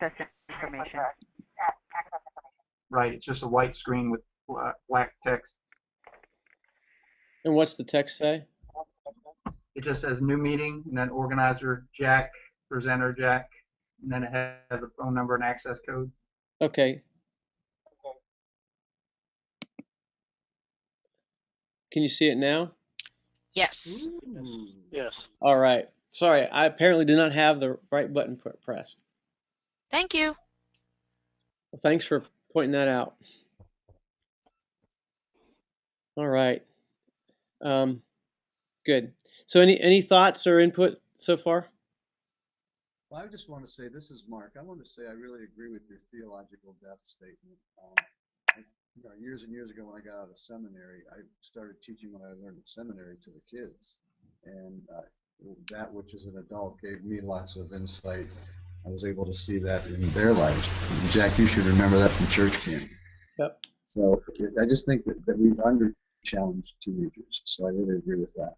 access information. Right, it's just a white screen with black text. And what's the text say? It just says new meeting, and then organizer Jack, presenter Jack, and then it has a phone number and access code. Okay. Can you see it now? Yes. Yes. All right. Sorry, I apparently did not have the right button pressed. Thank you. Well, thanks for pointing that out. All right. Good. So any thoughts or input so far? Well, I just want to say, this is Mark. I want to say I really agree with your theological depth statement. Years and years ago when I got out of seminary, I started teaching what I learned in seminary to the kids. And that which as an adult gave me lots of insight. I was able to see that in their lives. And Jack, you should remember that from church camp. Yep. So I just think that we've under-challenged teenagers. So I really agree with that.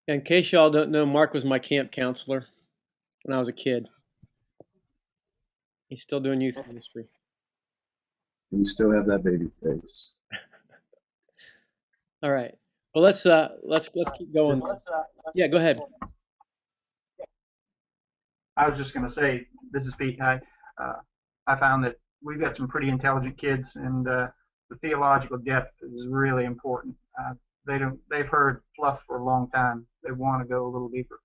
In case y'all don't know, Mark was my camp counselor when I was a kid. He's still doing youth ministry. And you still have that baby face. All right. Well, let's keep going. Yeah, go ahead. I was just going to say, this is Pete. I found that we've got some pretty intelligent kids, and the theological depth is really important. They've heard fluff for a long time. They want to go a little deeper.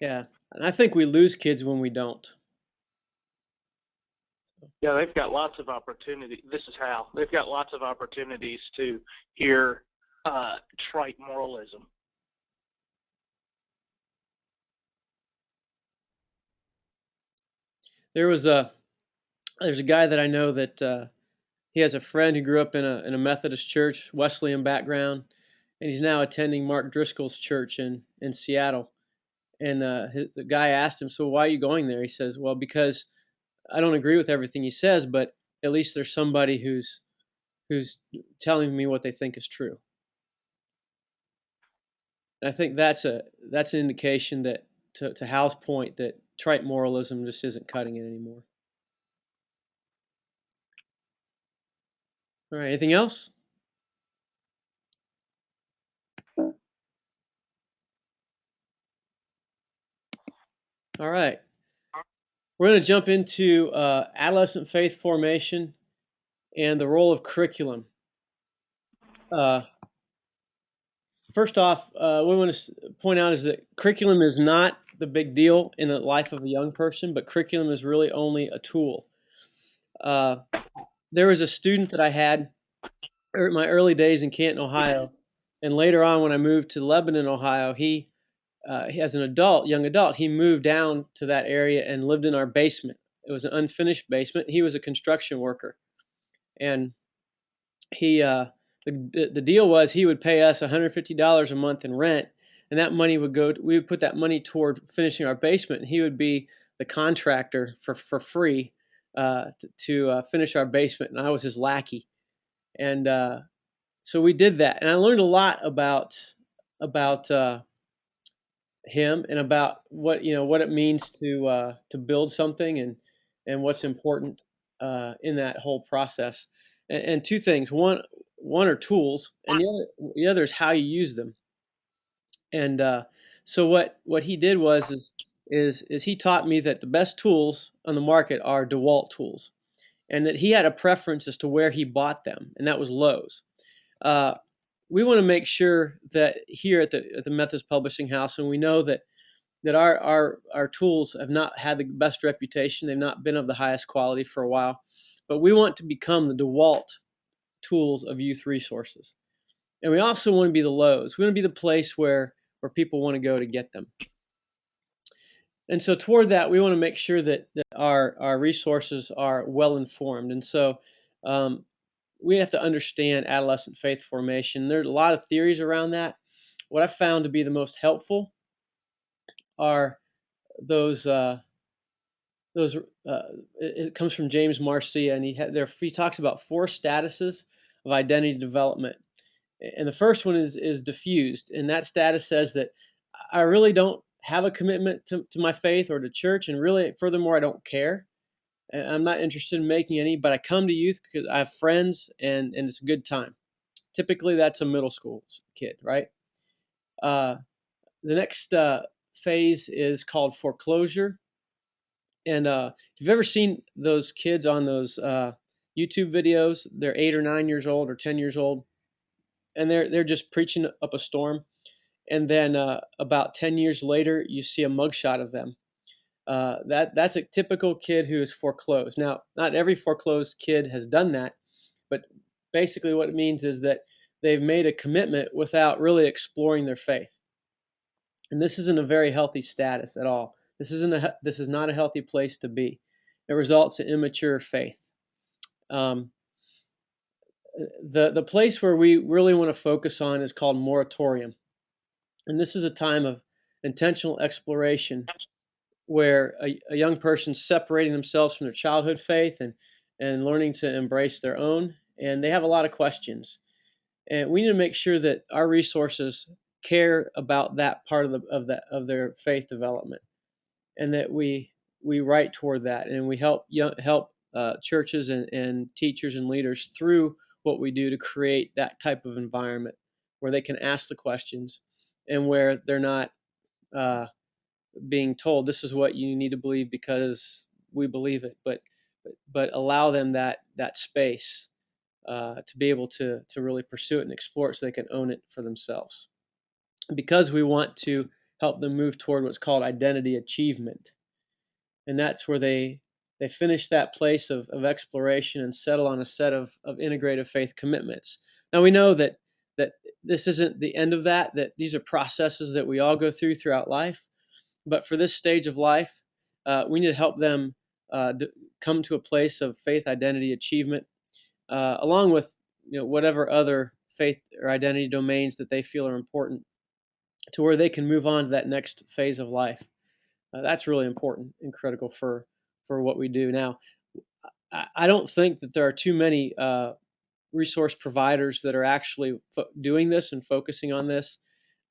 Yeah, and I think we lose kids when we don't. Yeah, they've got lots of opportunity. This is Hal. They've got lots of opportunities to hear trite moralism. There's a guy that I know that he has a friend who grew up in a Methodist church, Wesleyan background, and he's now attending Mark Driscoll's church in Seattle. And the guy asked him, "So why are you going there?" He says, "Well, because I don't agree with everything he says, but at least there's somebody who's telling me what they think is true." And I think that's an indication that, to Hal's point, that trite moralism just isn't cutting it anymore. All right, anything else? All right. We're going to jump into adolescent faith formation and the role of curriculum. First off, what we want to point out is that curriculum is not the big deal in the life of a young person, but curriculum is really only a tool. There was a student that I had in my early days in Canton, Ohio, and later on when I moved to Lebanon, Ohio, he as an young adult, he moved down to that area and lived in our basement. It was an unfinished basement. He was a construction worker, and he the deal was he would pay us $150 a month in rent, and that money would go. We would put that money toward finishing our basement, and he would be the contractor for free to finish our basement, and I was his lackey, and so we did that, and I learned a lot about him and about what it means to build something and what's important in that whole process. And two things: one are tools, and the other is how you use them. And so what he did was he taught me that the best tools on the market are DeWalt tools, and that he had a preference as to where he bought them, and that was Lowe's. We want to make sure that here at the Methodist Publishing House, and we know that our tools have not had the best reputation. They've not been of the highest quality for a while, but we want to become the DeWalt tools of youth resources. And we also want to be the Lowe's. We want to be the place where people want to go to get them. And so toward that, we want to make sure that our resources are well informed. And so we have to understand adolescent faith formation. There's a lot of theories around that. What I found to be the most helpful are those. It comes from James Marcia, and he talks about 4 statuses of identity development. And the first one is diffused, and that status says that I really don't have a commitment to my faith or to church, and really, furthermore, I don't care. I'm not interested in making any, but I come to youth because I have friends, and it's a good time. Typically, that's a middle school kid, right? The next phase is called foreclosure. And if you've ever seen those kids on those YouTube videos, they're 8 or 9 years old or 10 years old, and they're just preaching up a storm. And then about 10 years later, you see a mugshot of them. That's a typical kid who is foreclosed. Now, not every foreclosed kid has done that, but basically what it means is that they've made a commitment without really exploring their faith. And this isn't a very healthy status at all. This is not a healthy place to be. It results in immature faith. The place where we really want to focus on is called moratorium. And this is a time of intentional exploration where a young person's separating themselves from their childhood faith and learning to embrace their own. And they have a lot of questions. And we need to make sure that our resources care about that part of their faith development, and that we write toward that, and we help churches and teachers and leaders through what we do to create that type of environment where they can ask the questions, and where they're not being told this is what you need to believe because we believe it, but allow them that space to be able to really pursue it and explore it so they can own it for themselves. Because we want to help them move toward what's called identity achievement. And that's where they finish that place of exploration and settle on a set of integrative faith commitments. Now we know that this isn't the end of that these are processes that we all go throughout life. But for this stage of life, we need to help them come to a place of faith identity achievement, along with whatever other faith or identity domains that they feel are important, to where they can move on to that next phase of life. That's really important and critical for what we do. Now, I don't think that there are too many resource providers that are actually doing this and focusing on this.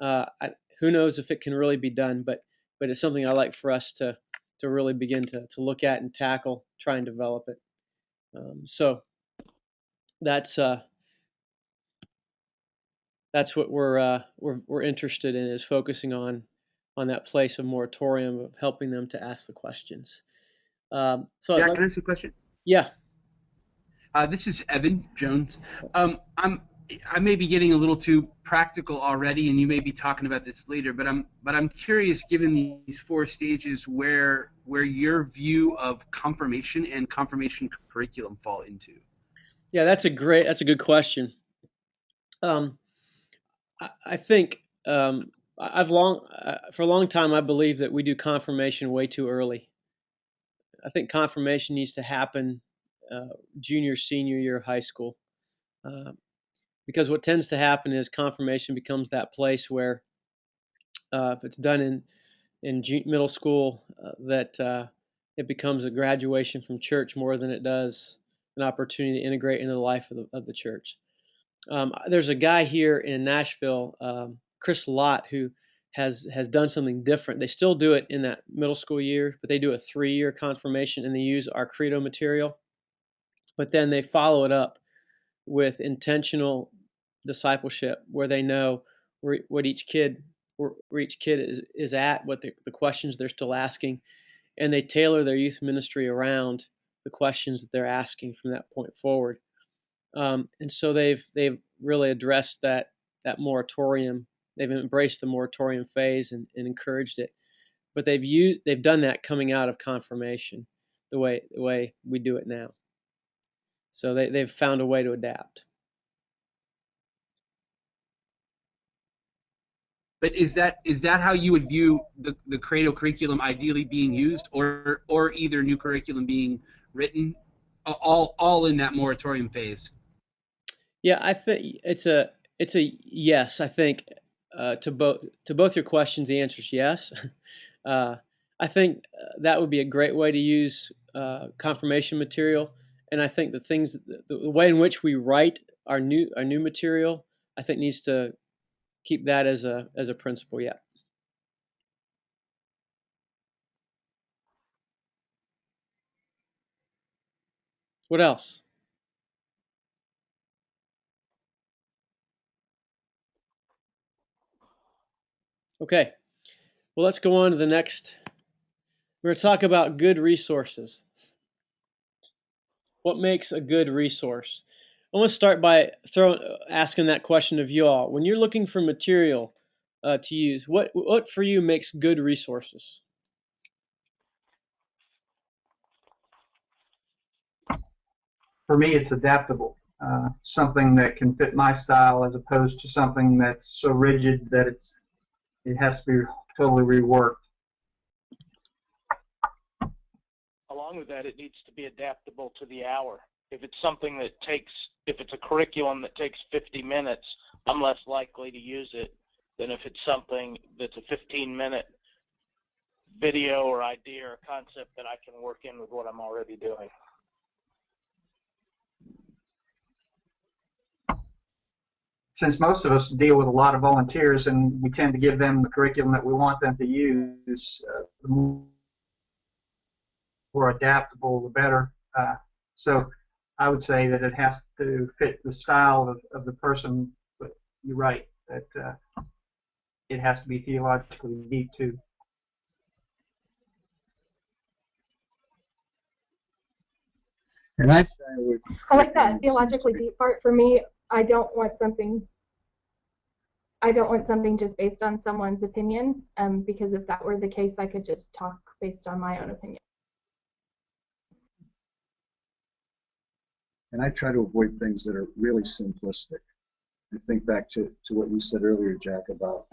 Who knows if it can really be done, but it's something I like for us to really begin to look at and tackle, try and develop it. So that's what we're interested in, is focusing on that place of moratorium, of helping them to ask the questions. Jack, can I ask you a question? Yeah. This is Evan Jones. I may be getting a little too practical already, and you may be talking about this later, but I'm curious, given these 4 stages, where your view of confirmation and confirmation curriculum fall into. Yeah, that's a good question. I think for a long time I believe that we do confirmation way too early. I think confirmation needs to happen junior, senior year of high school, because what tends to happen is confirmation becomes that place where, if it's done in middle school, that it becomes a graduation from church more than it does an opportunity to integrate into the life of the church. There's a guy here in Nashville, Chris Lott, who has done something different. They still do it in that middle school year, but they do a 3-year confirmation, and they use our credo material. But then they follow it up with intentional discipleship, where they know where each kid is at, what the questions they're still asking, and they tailor their youth ministry around the questions that they're asking from that point forward. And so they've really addressed that moratorium. They've embraced the moratorium phase and encouraged it, but they've done that coming out of confirmation, the way we do it now. So they've found a way to adapt. But is that how you would view the credo curriculum ideally being used, or either new curriculum being written, all in that moratorium phase? Yeah, I think it's a yes. I think to both your questions, the answer is yes. I think that would be a great way to use confirmation material, and I think the way in which we write our new material, I think needs to keep that as a principle. Yeah. What else? Okay. Well, let's go on to the next. We're going to talk about good resources. What makes a good resource? I want to start by asking that question of you all. When you're looking for material to use, what for you makes good resources? For me, it's adaptable. Something that can fit my style as opposed to something that's so rigid that it has to be totally reworked. Along with that, it needs to be adaptable to the hour. If it's something that if it's a curriculum that takes 50 minutes, I'm less likely to use it than if it's something that's a 15-minute video or idea or concept that I can work in with what I'm already doing. Since most of us deal with a lot of volunteers and we tend to give them the curriculum that we want them to use, the more adaptable, the better. So I would say that it has to fit the style of the person, but you're right, that it has to be theologically deep too. And I like that theologically deep part. For me, I don't want something just based on someone's opinion, because if that were the case, I could just talk based on my own opinion. And I try to avoid things that are really simplistic. I think back to what you said earlier, Jack, about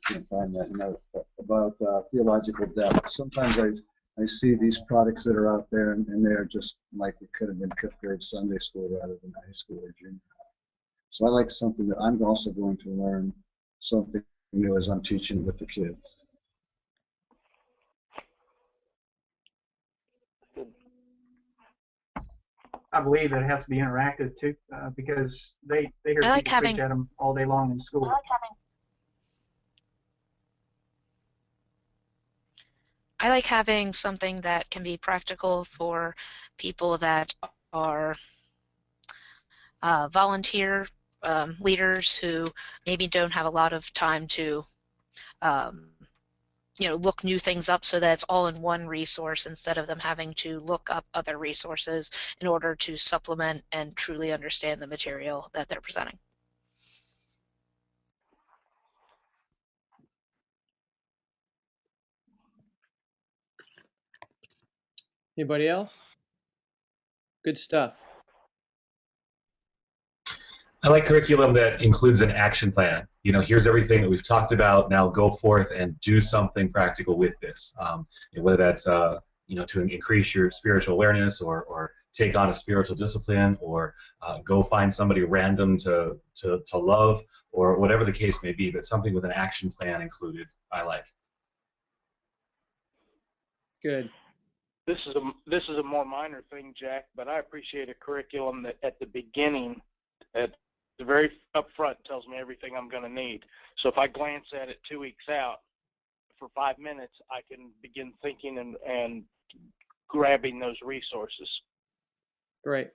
can't find that note, about theological depth. Sometimes I see these products that are out there, and they're just like it could have been fifth grade Sunday school rather than high school or junior high. So I like something that I'm also going to learn something new as I'm teaching with the kids. I believe that it has to be interactive too, because they hear people preach at them all day long in school. I like having something that can be practical for people that are volunteer leaders who maybe don't have a lot of time to look new things up, so that it's all in one resource instead of them having to look up other resources in order to supplement and truly understand the material that they're presenting. Anybody else? Good stuff. I like curriculum that includes an action plan. Here's everything that we've talked about. Now go forth and do something practical with this. Whether that's to increase your spiritual awareness, or take on a spiritual discipline, or go find somebody random to love, or whatever the case may be. But something with an action plan included, I like. Good. This is a more minor thing, Jack, but I appreciate a curriculum that at the beginning, at the very upfront, tells me everything I'm going to need. So if I glance at it 2 weeks out for 5 minutes, I can begin thinking and grabbing those resources. Great.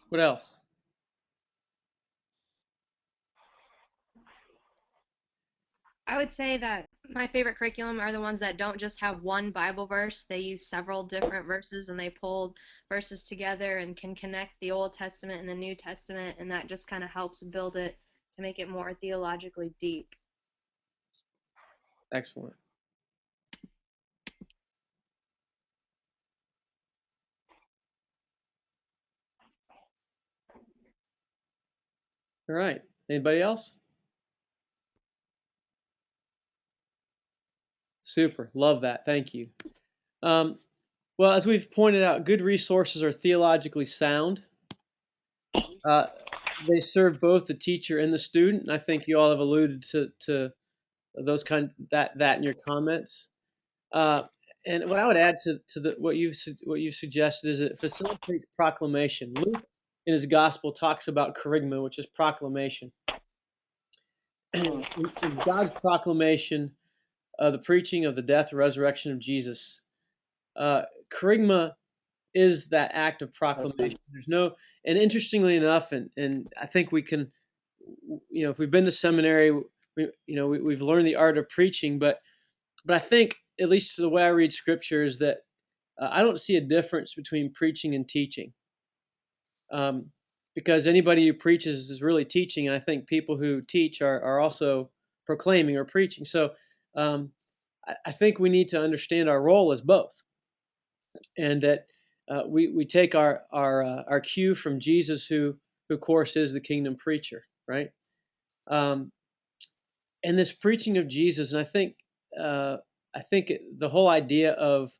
What else? I would say that my favorite curriculum are the ones that don't just have one Bible verse. They use several different verses, and they pull verses together and can connect the Old Testament and the New Testament, and that just kind of helps build it to make it more theologically deep. Excellent. All right. Anybody else? Super. Love that. Thank you. Well, as we've pointed out, good resources are theologically sound. They serve both the teacher and the student, and I think you all have alluded to those that in your comments. And what I would add to what you've suggested is it facilitates proclamation. Luke in his gospel talks about kerygma, which is proclamation. In God's proclamation, the preaching of the death, resurrection of Jesus, kerygma is that act of proclamation. There's no, and interestingly enough, and I think we can, if we've been to seminary, we've learned the art of preaching, but I think, at least the way I read Scripture, is that I don't see a difference between preaching and teaching, because anybody who preaches is really teaching, and I think people who teach are also proclaiming or preaching. So I think we need to understand our role as both, and that we take our cue from Jesus, who of course is the kingdom preacher, right? And this preaching of Jesus, and I think the whole idea of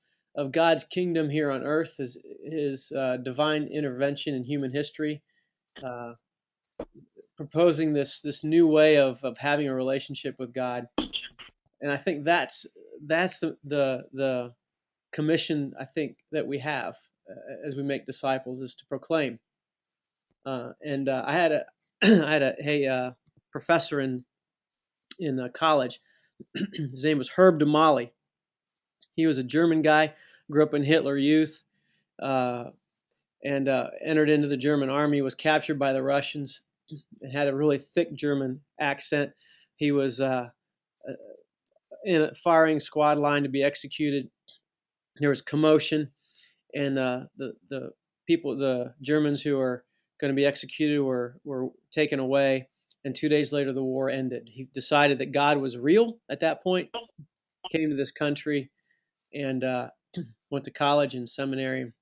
God's kingdom here on earth is his divine intervention in human history, proposing this new way of having a relationship with God. And I think that's the commission, I think, that we have as we make disciples, is to proclaim. And I had a I had a professor in college. His name was Herb DeMolly. He was a German guy, grew up in Hitler Youth, and entered into the German army, was captured by the Russians, and had a really thick German accent. He was in a firing squad line to be executed. There was commotion, and the people, the Germans who were going to be executed, were taken away. And 2 days later, the war ended. He decided that God was real at that point, came to this country, and went to college and seminary,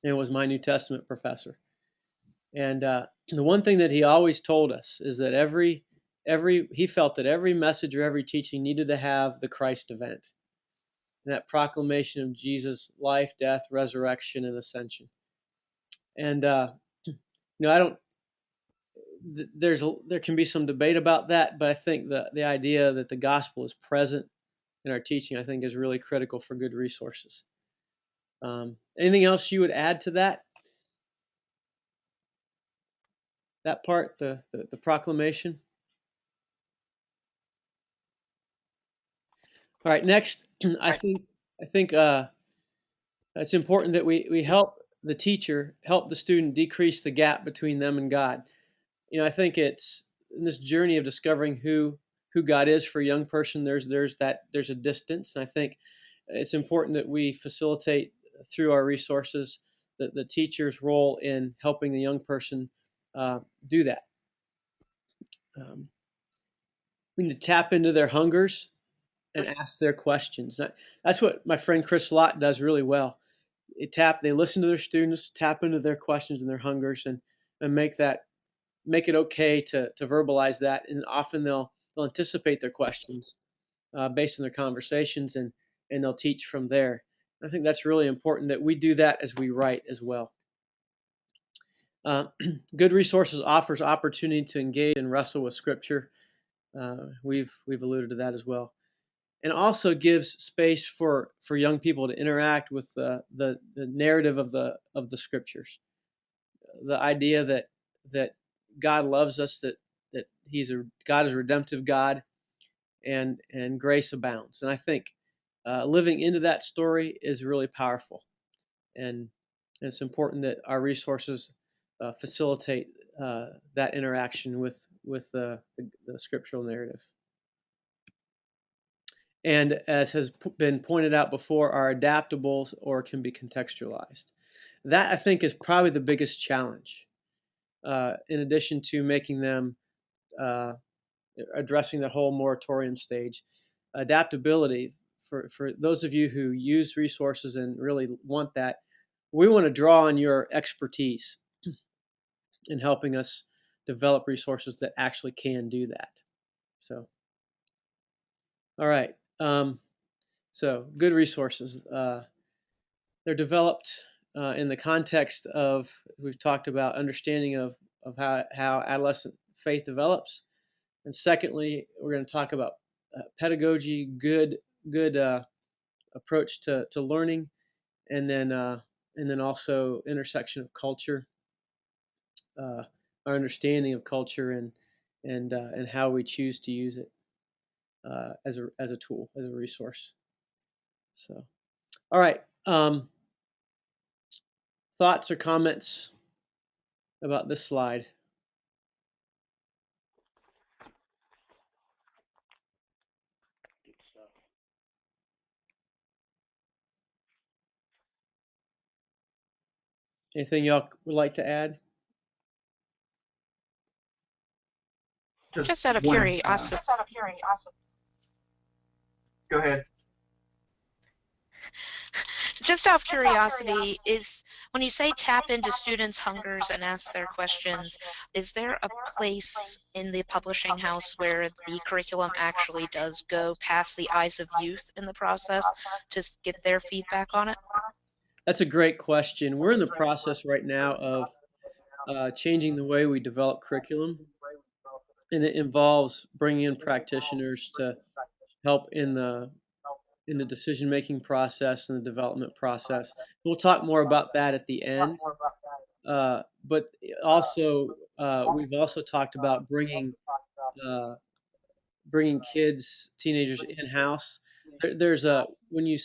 and was my New Testament professor. And the one thing that he always told us is that he felt that every message or every teaching needed to have the Christ event, and that proclamation of Jesus' life, death, resurrection, and ascension. And I don't. There can be some debate about that, but I think the idea that the gospel is present in our teaching, I think, is really critical for good resources. Anything else you would add to that? That part, the proclamation. All right, next, I think it's important that we help the teacher, help the student decrease the gap between them and God. I think it's in this journey of discovering who God is for a young person. There's a distance, and I think it's important that we facilitate through our resources the teacher's role in helping the young person do that. We need to tap into their hungers and ask their questions. That's what my friend Chris Lott does really well. They listen to their students, tap into their questions and their hungers, and make it okay to verbalize that. And often they'll anticipate their questions based on their conversations, and they'll teach from there. I think that's really important that we do that as we write as well. Good Resources offers opportunity to engage and wrestle with Scripture. We've alluded to that as well, and also gives space for young people to interact with the narrative of the Scriptures. The idea that God loves us, that God is a redemptive God, and grace abounds. And I think living into that story is really powerful, and it's important that our resources facilitate that interaction with the scriptural narrative. And as has been pointed out before, are adaptable or can be contextualized. That, I think, is probably the biggest challenge, in addition to making them addressing that whole moratorium stage. Adaptability, for those of you who use resources and really want that, we want to draw on your expertise in helping us develop resources that actually can do that. So, all right. So, good resources. They're developed in the context of, we've talked about, understanding of how adolescent faith develops. And secondly, we're going to talk about pedagogy, good approach to learning, and then also intersection of culture, our understanding of culture, and how we choose to use it as a tool, as a resource. So, all right. Thoughts or comments about this slide? Good stuff. Anything y'all would like to add? Just out of one, curiosity. Go ahead. Just out of curiosity, is when you say tap into students' hungers and ask their questions, is there a place in the publishing house where the curriculum actually does go past the eyes of youth in the process to get their feedback on it? That's a great question. We're in the process right now of changing the way we develop curriculum, and it involves bringing in practitioners to help in the decision-making process and the development process. We'll talk more about that at the end. But also, we've also talked about bringing kids, teenagers in-house. There's a when you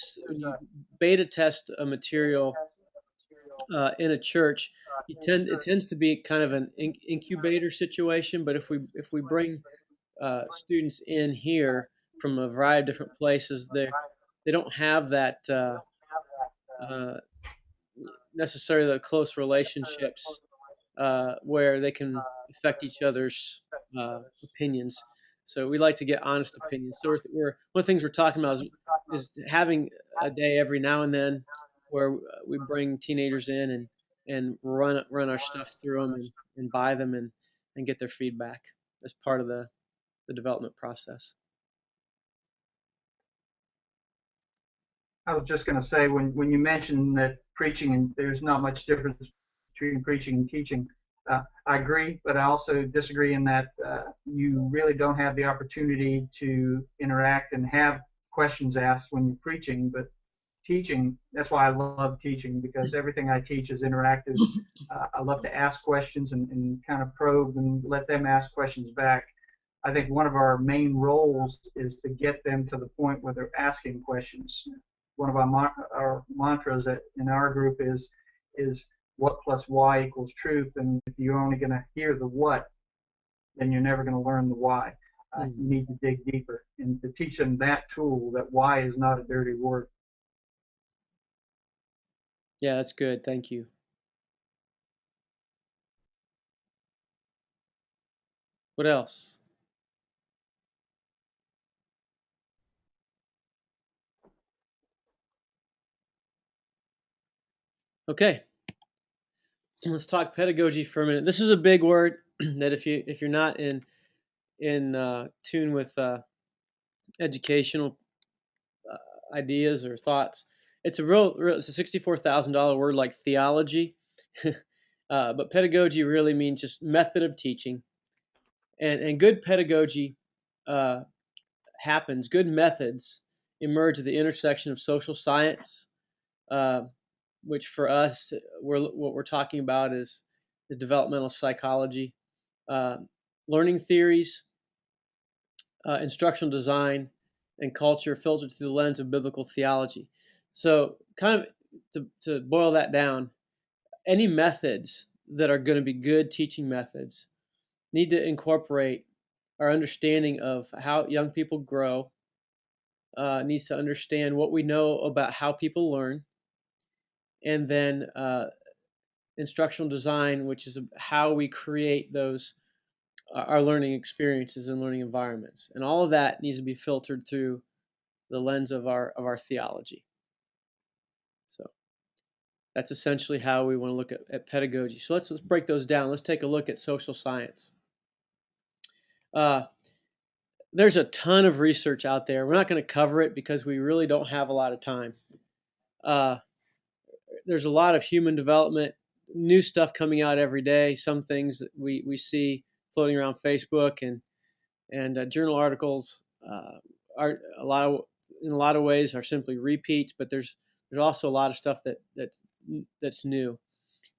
beta test a material in a church, it tends to be kind of an incubator situation. But if we bring students in here from a variety of different places, they don't have that uh, necessarily the close relationships where they can affect each other's opinions. So we like to get honest opinions. So we're one of the things we're talking about is having a day every now and then where we bring teenagers in and run our stuff through them and buy them and get their feedback as part of the development process. I was just going to say, when you mentioned that preaching and there's not much difference between preaching and teaching, I agree, but I also disagree in that you really don't have the opportunity to interact and have questions asked when you're preaching. But teaching, that's why I love teaching, because everything I teach is interactive. I love to ask questions and kind of probe and let them ask questions back. I think one of our main roles is to get them to the point where they're asking questions. One of our mantras in our group is what plus why equals truth. And if you're only going to hear the what, then you're never going to learn the why. You need to dig deeper and to teach them that tool, that why is not a dirty word. Yeah, that's good. Thank you. What else? Okay, let's talk pedagogy for a minute. This is a big word that if you're not in tune with educational ideas or thoughts, it's a $64,000 word like theology, but pedagogy really means just method of teaching, and good pedagogy happens. Good methods emerge at the intersection of social science, which for us, what we're talking about is developmental psychology, learning theories, instructional design, and culture filtered through the lens of biblical theology. So, kind of to boil that down, any methods that are going to be good teaching methods need to incorporate our understanding of how young people grow, needs to understand what we know about how people learn, and then instructional design, which is how we create those our learning experiences and learning environments, and all of that needs to be filtered through the lens of our theology. So that's essentially how we want to look at pedagogy. So let's break those down. Let's take a look at social science. There's a ton of research out there. We're not going to cover it because we really don't have a lot of time. There's a lot of human development, new stuff coming out every day. Some things that we see floating around Facebook and journal articles are a lot of in a lot of ways are simply repeats, but there's also a lot of stuff that's new.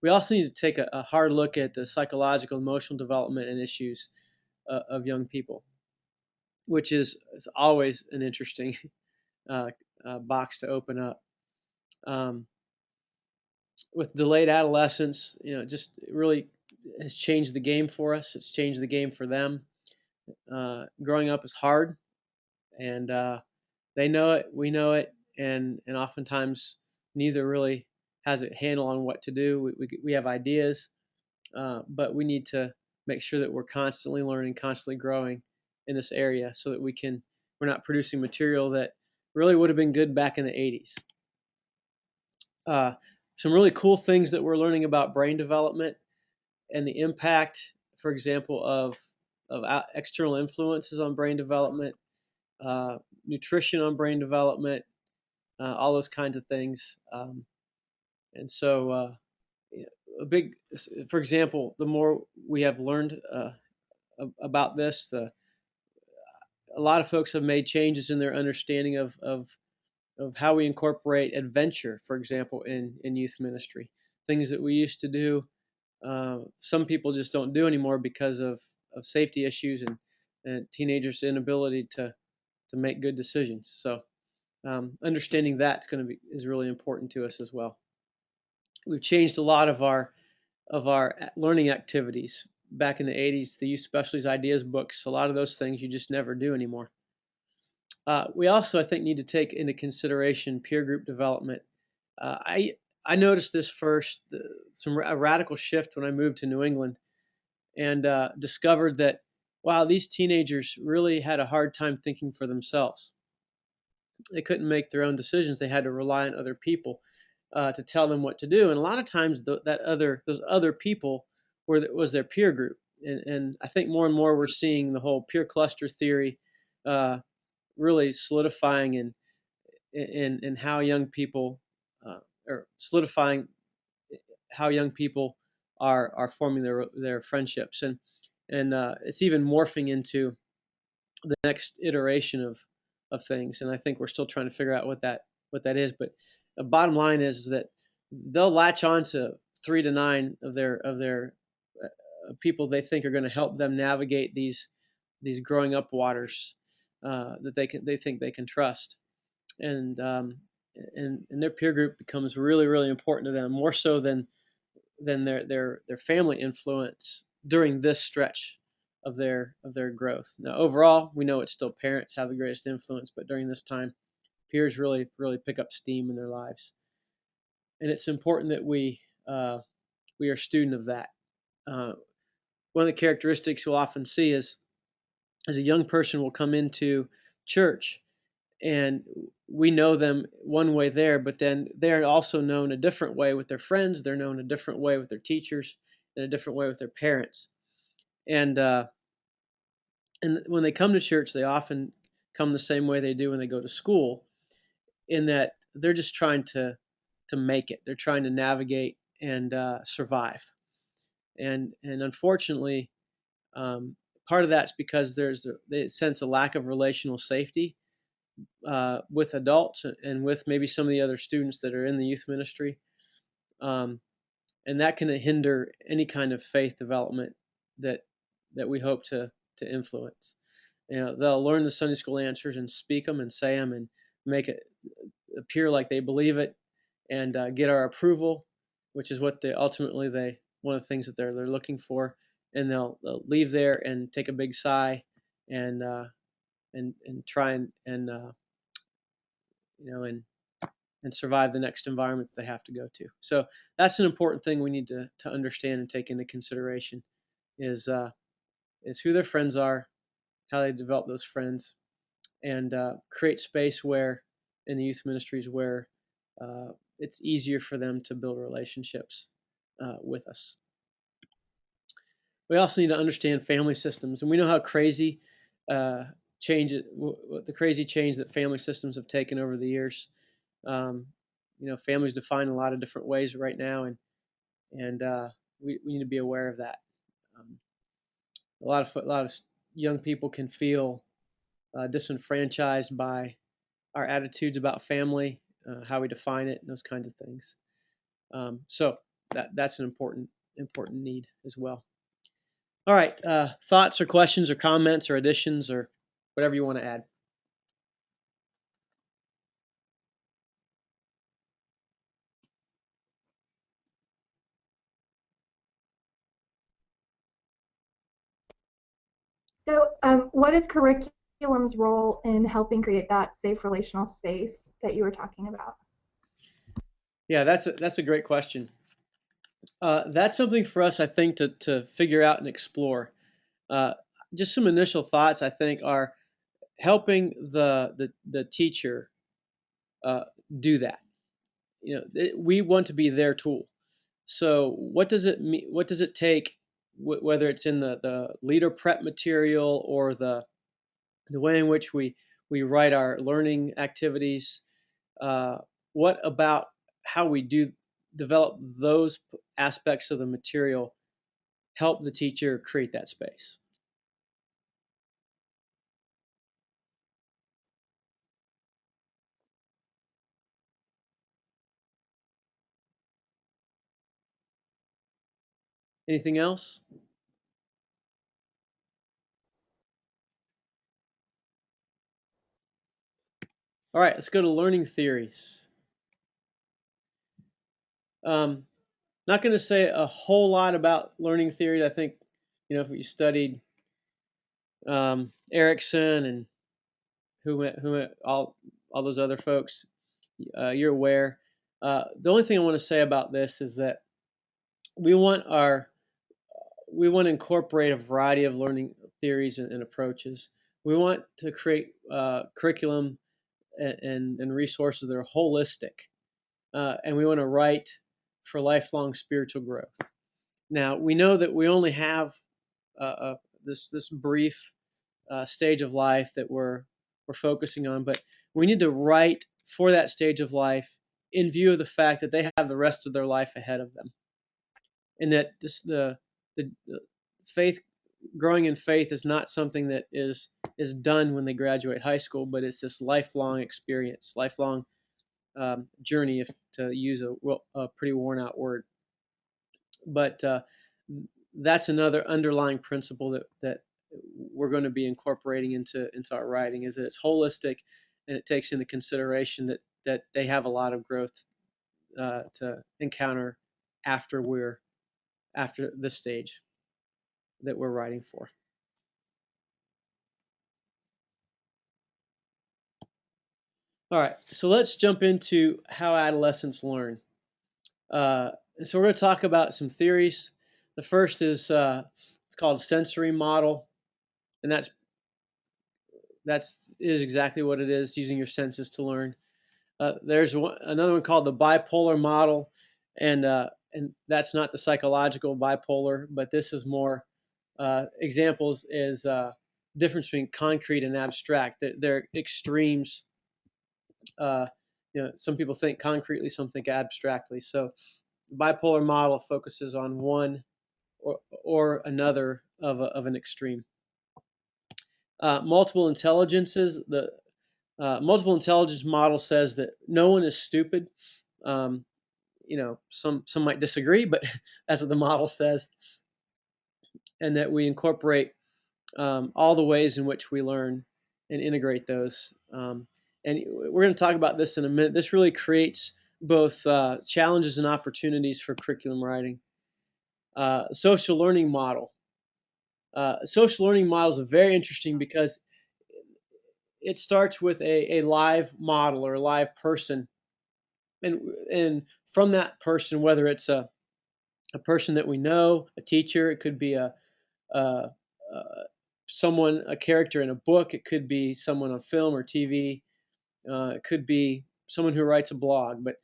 We also need to take a hard look at the psychological, emotional development and issues of young people, which is always an interesting uh, box to open up. Um, with delayed adolescence, just really has changed the game for us. It's changed the game for them. Growing up is hard, and they know it, we know it, and oftentimes neither really has a handle on what to do. We have ideas, but we need to make sure that we're constantly learning, constantly growing in this area, so that we're not producing material that really would have been good back in the 80s. Some really cool things that we're learning about brain development and the impact, for example, of external influences on brain development, nutrition on brain development, all those kinds of things. And so, for example, the more we have learned about this, a lot of folks have made changes in their understanding of how we incorporate adventure, for example, in youth ministry. Things that we used to do, some people just don't do anymore because of safety issues and teenagers' inability to make good decisions. So understanding that is really important to us as well. We've changed a lot of our learning activities. Back in the 80s, the Youth Specialties Ideas books, a lot of those things you just never do anymore. We also, I think, need to take into consideration peer group development. I noticed this first, a radical shift when I moved to New England, and discovered that, wow, these teenagers really had a hard time thinking for themselves. They couldn't make their own decisions. They had to rely on other people to tell them what to do. And a lot of times those other people was their peer group. And I think more and more we're seeing the whole peer cluster theory really solidifying in how young people or solidifying how young people are forming their friendships, and it's even morphing into the next iteration of things. And I think we're still trying to figure out what that is. But the bottom line is that they'll latch on to 3 to 9 of their people they think are going to help them navigate these growing up waters that they think they can trust, and their peer group becomes really, really important to them, more so than their family influence during this stretch of their growth. Now, overall, we know it's still parents have the greatest influence, but during this time, peers really, really pick up steam in their lives, and it's important that we are a student of that. One of the characteristics we'll often see is, as a young person will come into church, and we know them one way there, but then they're also known a different way with their friends. They're known a different way with their teachers, and a different way with their parents. And when they come to church, they often come the same way they do when they go to school, in that they're just trying to make it. They're trying to navigate and survive. And unfortunately, part of that's because they sense a lack of relational safety with adults and with maybe some of the other students that are in the youth ministry. And that can hinder any kind of faith development that we hope to influence. They'll learn the Sunday school answers and speak them and say them and make it appear like they believe it, and get our approval, which is what one of the things that they're looking for. And they'll leave there and take a big sigh and try and survive the next environment that they have to go to. So that's an important thing we need to understand and take into consideration is who their friends are, how they develop those friends, and create space where in the youth ministries where it's easier for them to build relationships with us. We also need to understand family systems, and we know how crazy the crazy change that family systems have taken over the years. Families define a lot of different ways right now, and we need to be aware of that. A lot of young people can feel disenfranchised by our attitudes about family, how we define it, and those kinds of things. So that's an important need as well. All right, thoughts or questions or comments or additions or whatever you want to add. So, what is curriculum's role in helping create that safe relational space that you were talking about? Yeah, that's a great question. That's something for us, I think, to figure out and explore. Just some initial thoughts, I think, are helping the teacher do that. We want to be their tool. So, what does it mean? What does it take? Whether it's in the leader prep material or the way in which we write our learning activities. What about how we do develop those aspects of the material help the teacher create that space? Anything else? All right, let's go to learning theories. Not going to say a whole lot about learning theories. I think, if you studied Erickson and who all those other folks, you're aware. The only thing I want to say about this is that we want to incorporate a variety of learning theories and approaches. We want to create curriculum and resources that are holistic, and we want to write for lifelong spiritual growth. Now, we know that we only have this brief stage of life that we're focusing on, but we need to write for that stage of life in view of the fact that they have the rest of their life ahead of them, and that the faith, growing in faith, is not something that is done when they graduate high school, but it's this lifelong experience, lifelong journey, if to use a pretty worn out word. But that's another underlying principle that we're going to be incorporating into our writing, is that it's holistic and it takes into consideration that they have a lot of growth to encounter after this stage that we're writing for. All right, so let's jump into how adolescents learn. So we're going to talk about some theories. The first is it's called sensory model, and that's exactly what it is, using your senses to learn. There's another one called the bipolar model, and that's not the psychological bipolar, but this is more examples is difference between concrete and abstract. They're extremes. Some people think concretely, some think abstractly. So the bipolar model focuses on one or another of an extreme. Multiple intelligences. The multiple intelligence model says that no one is stupid. Some might disagree, but that's what the model says, and that we incorporate all the ways in which we learn and integrate those. And we're going to talk about this in a minute. This really creates both challenges and opportunities for curriculum writing. Social learning model. Social learning model is very interesting because it starts with a live model or a live person, and from that person, whether it's a person that we know, a teacher, it could be a someone, a character in a book, it could be someone on film or TV, it could be someone who writes a blog, but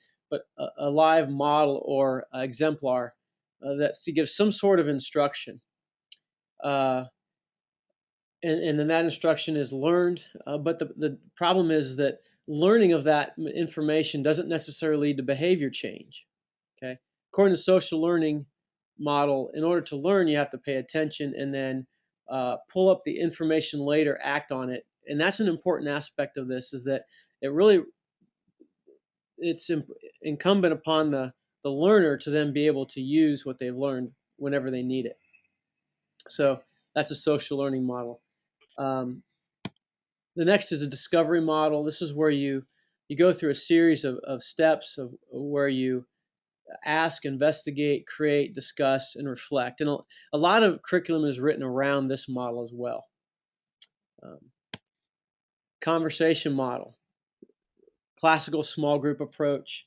a live model or exemplar that's to give some sort of instruction. And then that instruction is learned, but the problem is that learning of that information doesn't necessarily lead to behavior change. Okay, according to social learning model, in order to learn, you have to pay attention and then pull up the information later, act on it, and that's an important aspect of this. Is that it really it's incumbent upon the learner to then be able to use what they've learned whenever they need it. So that's a social learning model. The next is a discovery model. This is where you go through a series of steps of where you ask, investigate, create, discuss, and reflect. And a lot of curriculum is written around this model as well. Conversation model, classical small group approach,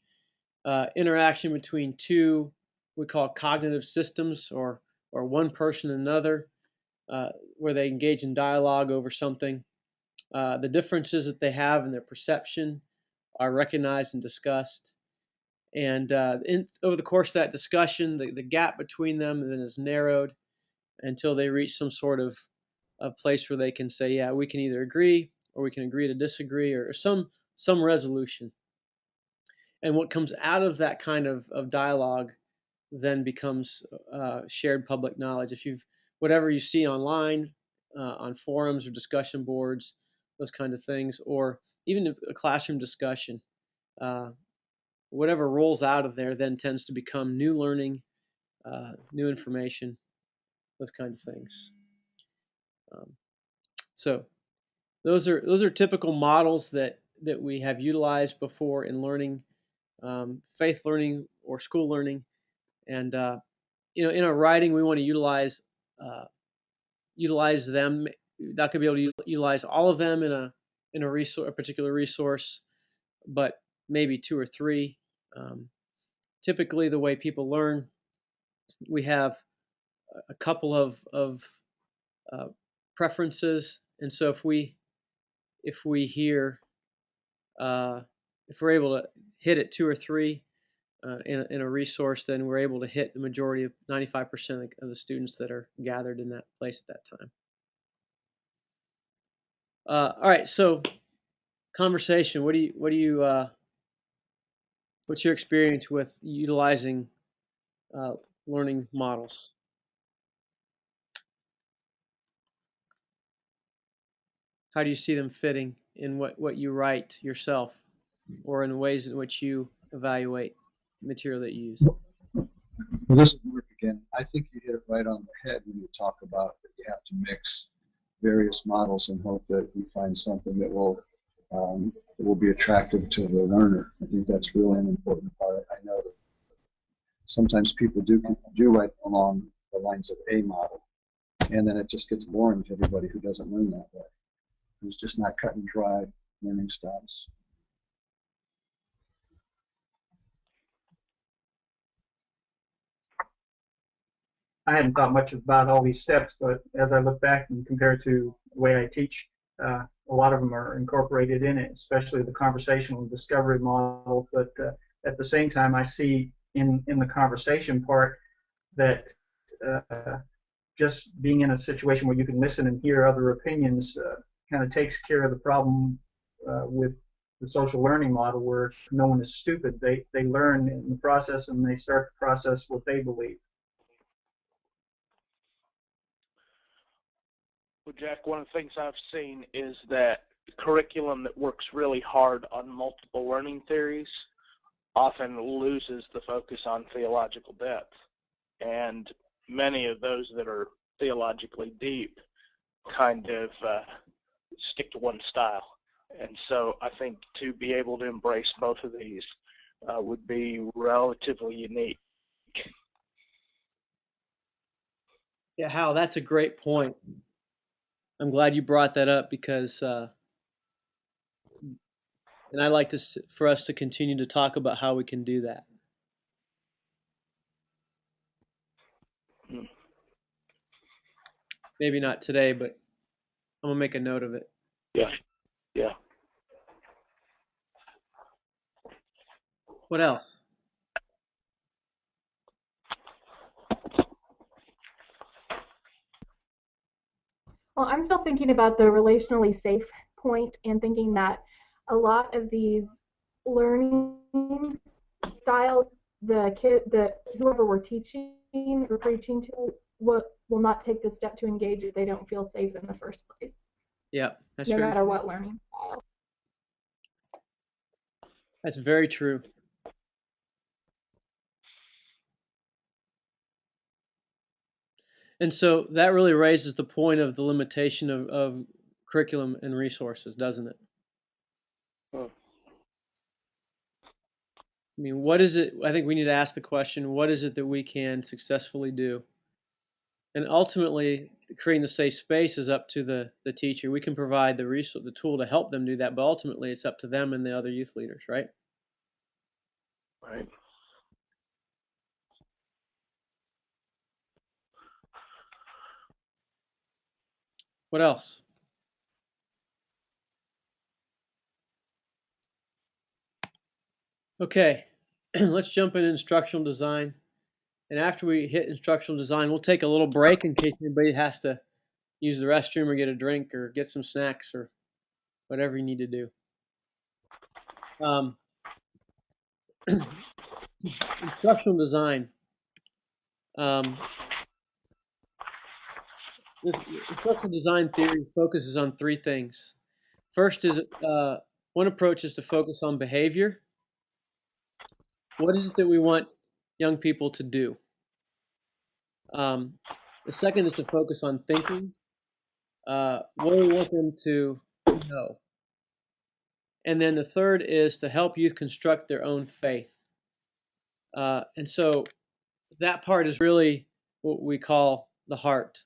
interaction between two we call cognitive systems, or one person and another, where they engage in dialogue over something. The differences that they have in their perception are recognized and discussed. And over the course of that discussion, the gap between them then is narrowed until they reach some sort of place where they can say, yeah, we can either agree or we can agree to disagree, or some resolution. And what comes out of that kind of dialogue then becomes shared public knowledge. If whatever you see online, on forums or discussion boards, those kind of things, or even a classroom discussion, whatever rolls out of there then tends to become new learning, new information, those kind of things. So those are typical models that we have utilized before in learning, faith learning or school learning. And in our writing, we want to utilize them. Not going to be able to utilize all of them in a particular resource, but maybe 2 or 3. Typically, the way people learn, we have a couple of preferences, and so if we hear, if we're able to hit at 2 or 3 in a resource, then we're able to hit the majority of 95% of the students that are gathered in that place at that time. All right, so conversation. What's your experience with utilizing learning models? How do you see them fitting in what you write yourself, or in ways in which you evaluate material that you use? Well, this is Mark again. I think you hit it right on the head when you talk about that you have to mix various models and hope that you find something that will be attractive to the learner. I think that's really an important part. I know that sometimes people do write along the lines of a model, and then it just gets boring to everybody who doesn't learn that way. It's just not cut and dry learning styles. I hadn't thought much about all these steps, but as I look back and compare to the way I teach, a lot of them are incorporated in it, especially the conversational discovery model. But at the same time, I see in the conversation part that just being in a situation where you can listen and hear other opinions kind of takes care of the problem with the social learning model, where no one is stupid. They learn in the process, and they start to process what they believe. Well, Jack, one of the things I've seen is that curriculum that works really hard on multiple learning theories often loses the focus on theological depth. And many of those that are theologically deep kind of stick to one style. And so I think to be able to embrace both of these would be relatively unique. Yeah, Hal, that's a great point. I'm glad you brought that up, because and I'd like for us to continue to talk about how we can do that. Maybe not today, but I'm gonna make a note of it. Yeah. What else? Well, I'm still thinking about the relationally safe point, and thinking that a lot of these learning styles, whoever we're teaching or preaching to, will not take the step to engage if they don't feel safe in the first place. Yeah, that's no true. matter what learning style. That's very true. And so that really raises the point of the limitation of curriculum and resources, doesn't it? Hmm. I mean, what is it? I think we need to ask the question, what is it that we can successfully do? And ultimately, creating the safe space is up to the teacher. We can provide the resource, the tool to help them do that, but ultimately it's up to them and the other youth leaders, right? Right. What else? Okay, let's jump into instructional design. And after we hit instructional design, we'll take a little break in case anybody has to use the restroom or get a drink or get some snacks or whatever you need to do. Instructional design. This instructional design theory focuses on three things. First is one approach is to focus on behavior. What is it that we want young people to do? The second is to focus on thinking. What do we want them to know? And then the third is to help youth construct their own faith. And so that part is really what we call the heart.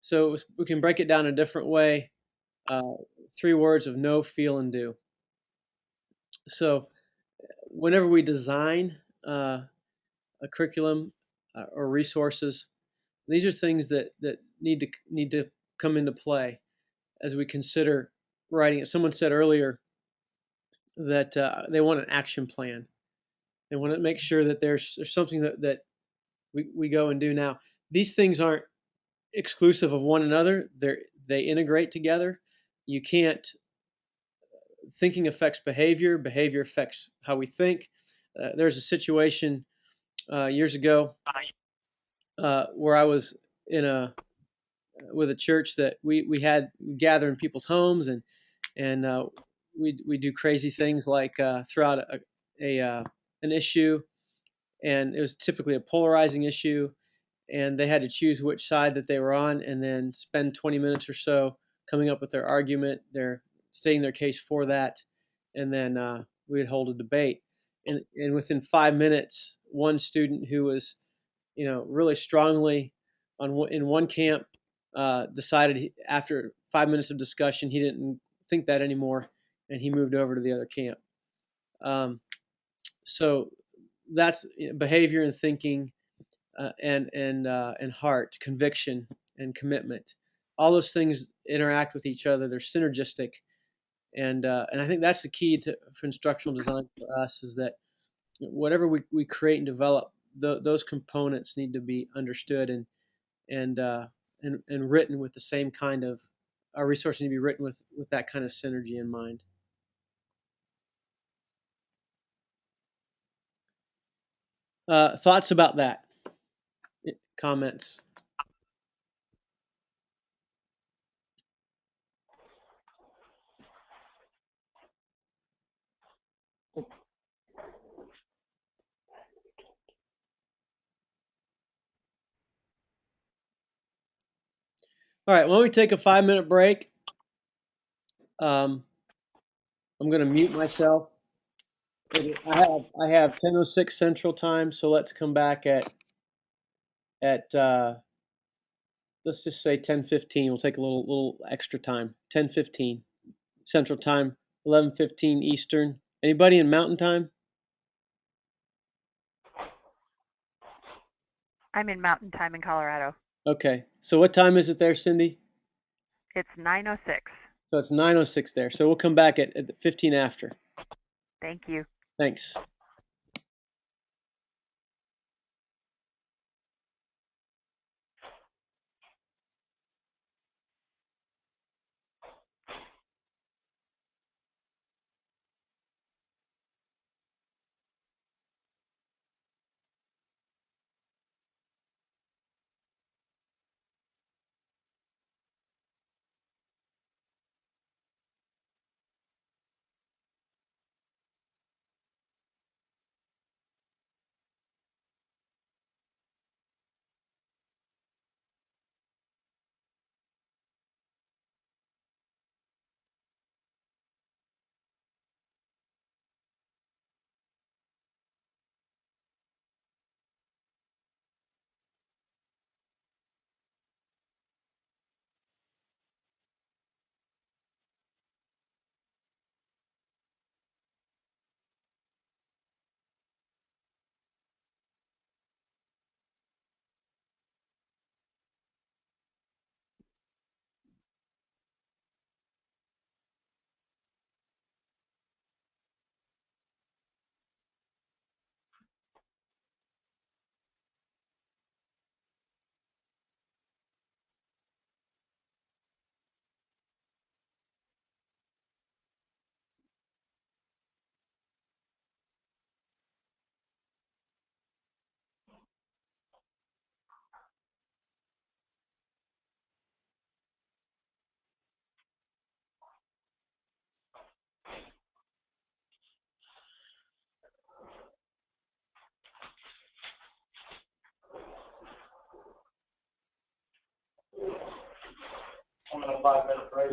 So we can break it down a different way. 3 words of know, feel, and do. So whenever we design a curriculum or resources, these are things that need to come into play as we consider writing it. Someone said earlier that they want an action plan. They want to make sure that there's something that we go and do. Now, these things aren't exclusive of one another. They integrate together. You can't thinking affects behavior. Behavior affects how we think. There's a situation years ago where I was in with a church that we had gather in people's homes and we do crazy things like throw out an issue, and it was typically a polarizing issue, and they had to choose which side that they were on and then spend 20 minutes or so coming up with their argument, their stating their case for that, and then we'd hold a debate. And within 5 minutes, one student who was, really strongly in one camp decided after 5 minutes of discussion he didn't think that anymore, and he moved over to the other camp. So that's behavior and thinking and heart, conviction and commitment. All those things interact with each other. They're synergistic, and I think that's the key for instructional design for us is that whatever we create and develop, those components need to be understood and and written with the same kind of our resources need to be written with that kind of synergy in mind. Thoughts about that? Comments? All right, why don't we take a 5-minute break? I'm going to mute myself. I have 10:06 Central Time, so let's come back at let's just say 10:15. We'll take a little extra time. 10:15 Central Time, 11:15 Eastern. Anybody in Mountain Time? I'm in Mountain Time in Colorado. Okay. So what time is it there, Cindy? It's 9:06. So it's 9:06 there. So we'll come back at 15 after. Thank you. Thanks. a 5-minute break.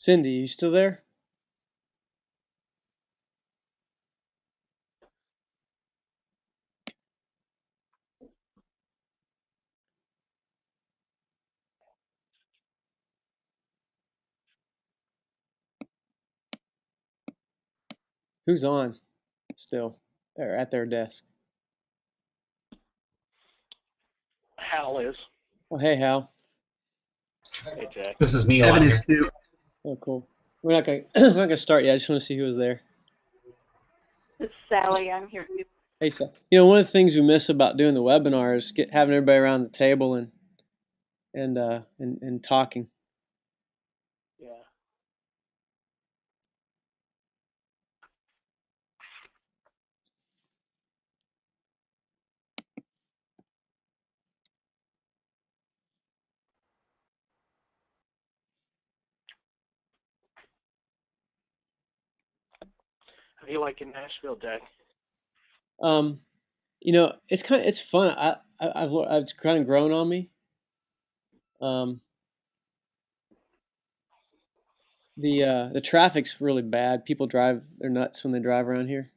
Cindy, you still there? Who's on still? Or at their desk? Hal is. Oh, hey, Hal. Hey, Jack. This is Neil. Evan I'm is here. too. Oh, cool. We're not gonna we're not gonna start yet. I just want to see who was there. It's Sally. I'm here too. Hey, so one of the things we miss about doing the webinar is having everybody around the table and talking. Yeah. How do you like in Nashville, Jack? It's fun. It's kind of grown on me. The traffic's really bad. People they're nuts when they drive around here.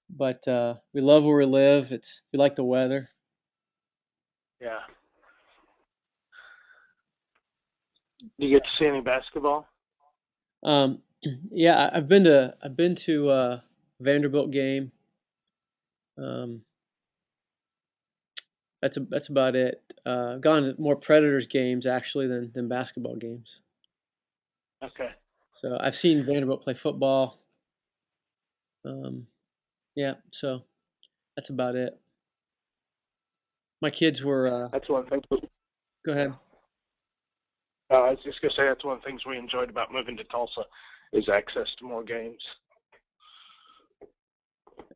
But we love where we live. We like the weather. Yeah. Do you get to see any basketball? Yeah, I've been to Vanderbilt game. Um, that's about it. I've gone to more Predators games actually than basketball games. Okay. So I've seen Vanderbilt play football. Yeah, so that's about it. My kids were. That's one thing. Go ahead. I was just gonna say that's one of the things we enjoyed about moving to Tulsa is access to more games.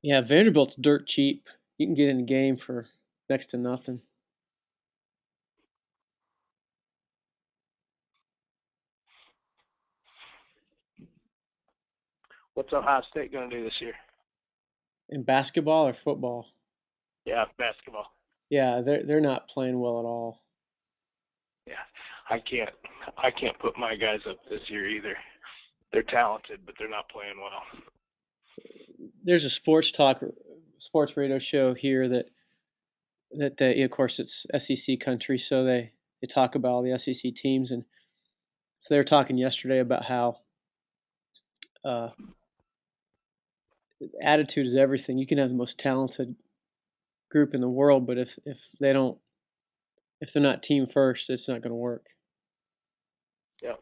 Yeah, Vanderbilt's dirt cheap. You can get in a game for next to nothing. What's Ohio State gonna do this year? in basketball or football. Yeah, basketball. Yeah, they're not playing well at all. Yeah, I can't put my guys up this year either. They're talented, but they're not playing well. There's a sports radio show here that they, of course, it's SEC country, so they talk about all the SEC teams, and so they were talking yesterday about how uh, attitude is everything. You can have the most talented group in the world, but if they're not team first, it's not going to work. Yep.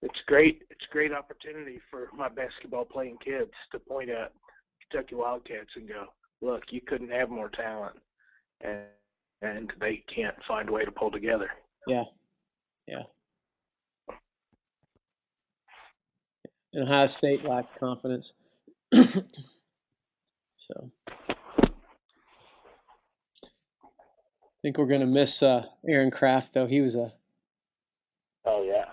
It's great. It's a great opportunity for my basketball playing kids to point at Kentucky Wildcats and go, look, you couldn't have more talent, and they can't find a way to pull together. Yeah, yeah. And Ohio State lacks confidence. So I think we're going to miss Aaron Kraft, though. He was Oh yeah.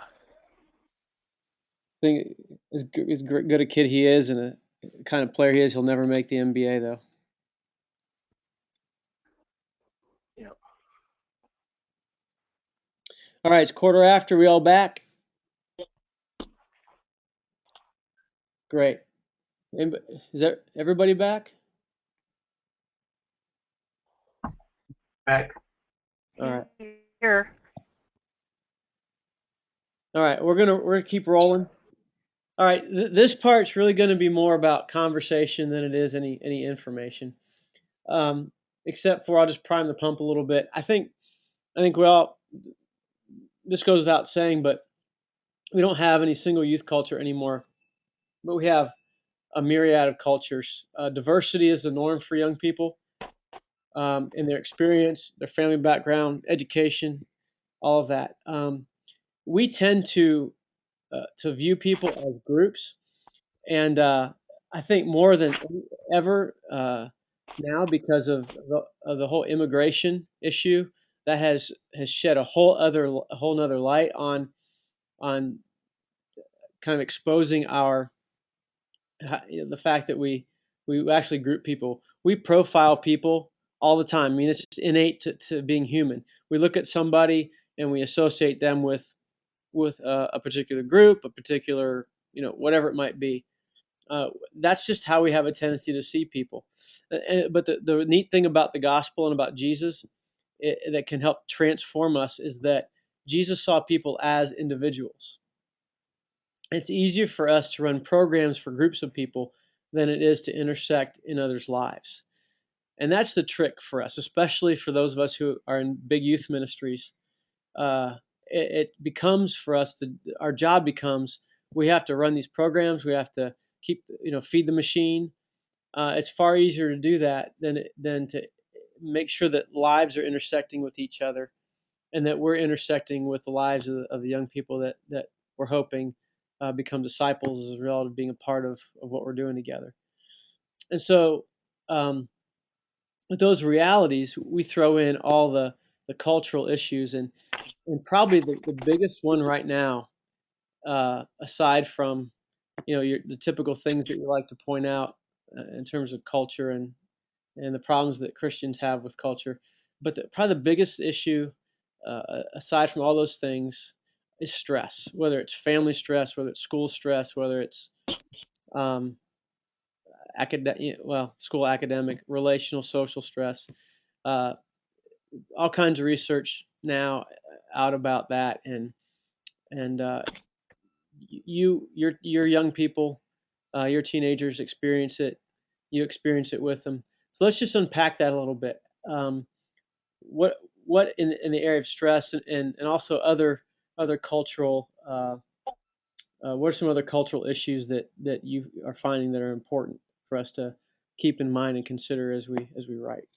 I think as good a kid he is and a kind of player he is, he'll never make the NBA, though. Yep. All right, it's quarter after. We all back? Great. Is that everybody back? Back. All right. Here. All right, we're gonna keep rolling. All right, this part's really going to be more about conversation than it is any information. Except for I'll just prime the pump a little bit. I think we all. This goes without saying, but we don't have any single youth culture anymore. But we have a myriad of cultures. Diversity is the norm for young people in their experience, their family background, education, all of that. We tend to view people as groups, and I think more than ever now, because of the whole immigration issue, that has shed a whole nother light on kind of exposing the fact that we actually group people. We profile people all the time. I mean, it's innate to being human. We look at somebody and we associate them with a particular group, a particular, whatever it might be. That's just how we have a tendency to see people. But the neat thing about the gospel and about Jesus that can help transform us is that Jesus saw people as individuals. It's easier for us to run programs for groups of people than it is to intersect in others' lives. And that's the trick for us, especially for those of us who are in big youth ministries. It becomes for us, our job becomes, we have to run these programs, we have to feed the machine. It's far easier to do that than to make sure that lives are intersecting with each other, and that we're intersecting with the lives of the young people that we're hoping become disciples as a result of being a part of what we're doing together. And so with those realities, we throw in all the cultural issues, and probably the biggest one right now, aside from the typical things that you like to point out in terms of culture and the problems that Christians have with culture, but probably the biggest issue, aside from all those things, is stress. Whether it's family stress, whether it's school stress, whether it's school academic, relational, social stress. All kinds of research now out about that, and your young people, your teenagers experience it. You experience it with them. So let's just unpack that a little bit. What in the area of stress and also other cultural what are some other cultural issues that you are finding that are important for us to keep in mind and consider as we write?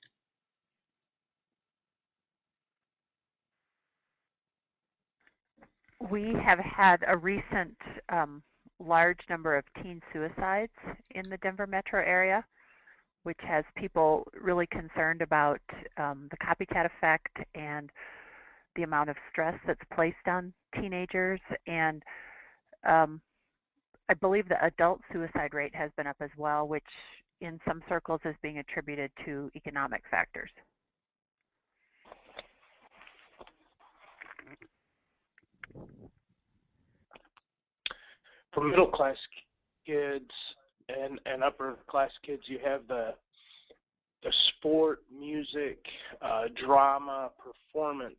We have had a recent large number of teen suicides in the Denver metro area, which has people really concerned about the copycat effect and the amount of stress that's placed on teenagers. And I believe the adult suicide rate has been up as well, which in some circles is being attributed to economic factors. For middle class kids and upper class kids, you have the sport, music, drama, performance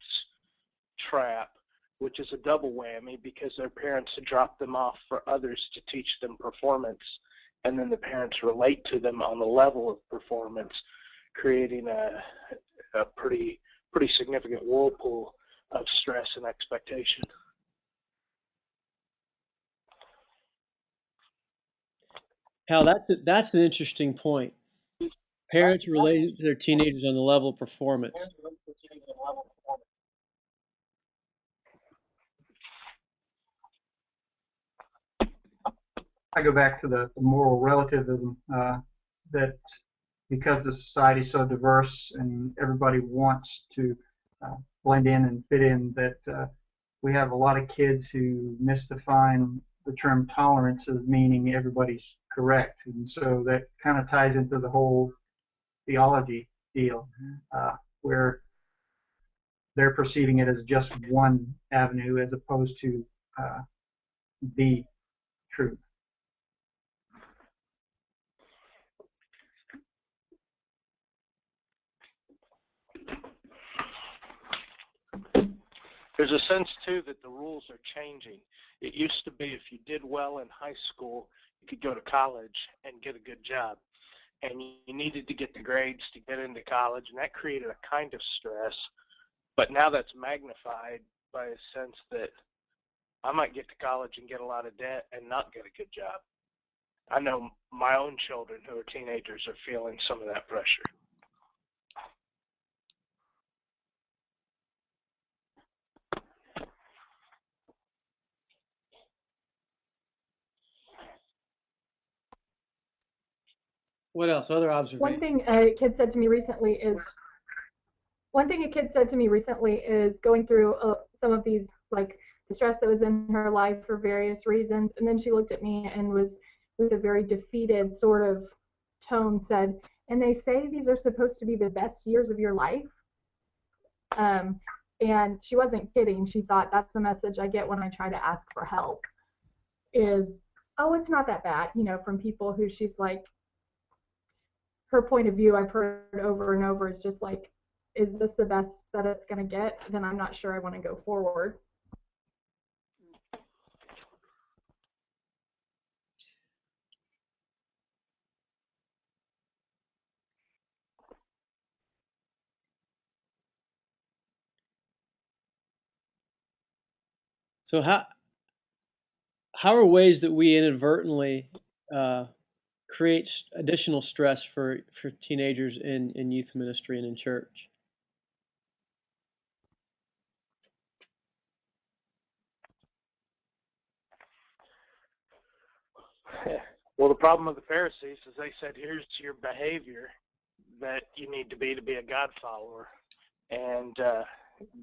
trap, which is a double whammy because their parents drop them off for others to teach them performance, and then the parents relate to them on the level of performance, creating a pretty significant whirlpool of stress and expectation. Hal, that's an interesting point. Parents relating to their teenagers on the level of performance. I go back to the moral relativism that because the society is so diverse and everybody wants to blend in and fit in, that we have a lot of kids who misdefine the term tolerance as meaning everybody's correct. And so that kind of ties into the whole theology deal, where they're perceiving it as just one avenue as opposed to the truth. There's a sense, too, that the rules are changing. It used to be if you did well in high school, you could go to college and get a good job. And you needed to get the grades to get into college, and that created a kind of stress. But now that's magnified by a sense that I might get to college and get a lot of debt and not get a good job. I know my own children who are teenagers are feeling some of that pressure. What else? Other observations? One thing a kid said to me recently is going through some of these, like the stress that was in her life for various reasons, and then she looked at me and was with a very defeated sort of tone said, and they say these are supposed to be the best years of your life. And she wasn't kidding. She thought that's the message I get when I try to ask for help is, oh, it's not that bad, from people who she's like, her point of view I've heard over and over is just like, is this the best that it's going to get? Then I'm not sure I want to go forward. So how are ways that we inadvertently create additional stress for teenagers in youth ministry and in church? Well, the problem of the Pharisees is they said, here's your behavior that you need to be a God follower. And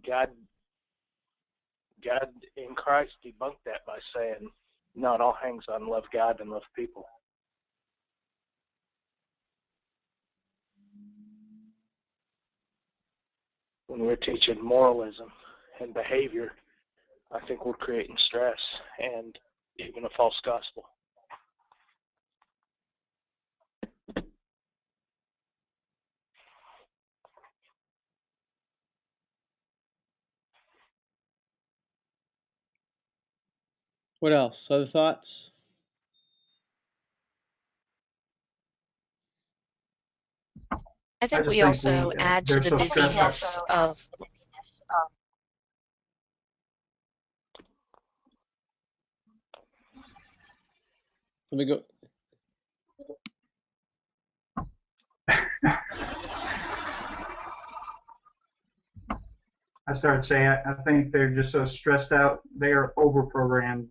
God in Christ debunked that by saying, no, it all hangs on love God and love people. When we're teaching moralism and behavior, I think we're creating stress and even a false gospel. What else? Other thoughts? I think we also add to the busyness of Let me go. I started saying, I think they're just so stressed out. They are over-programmed.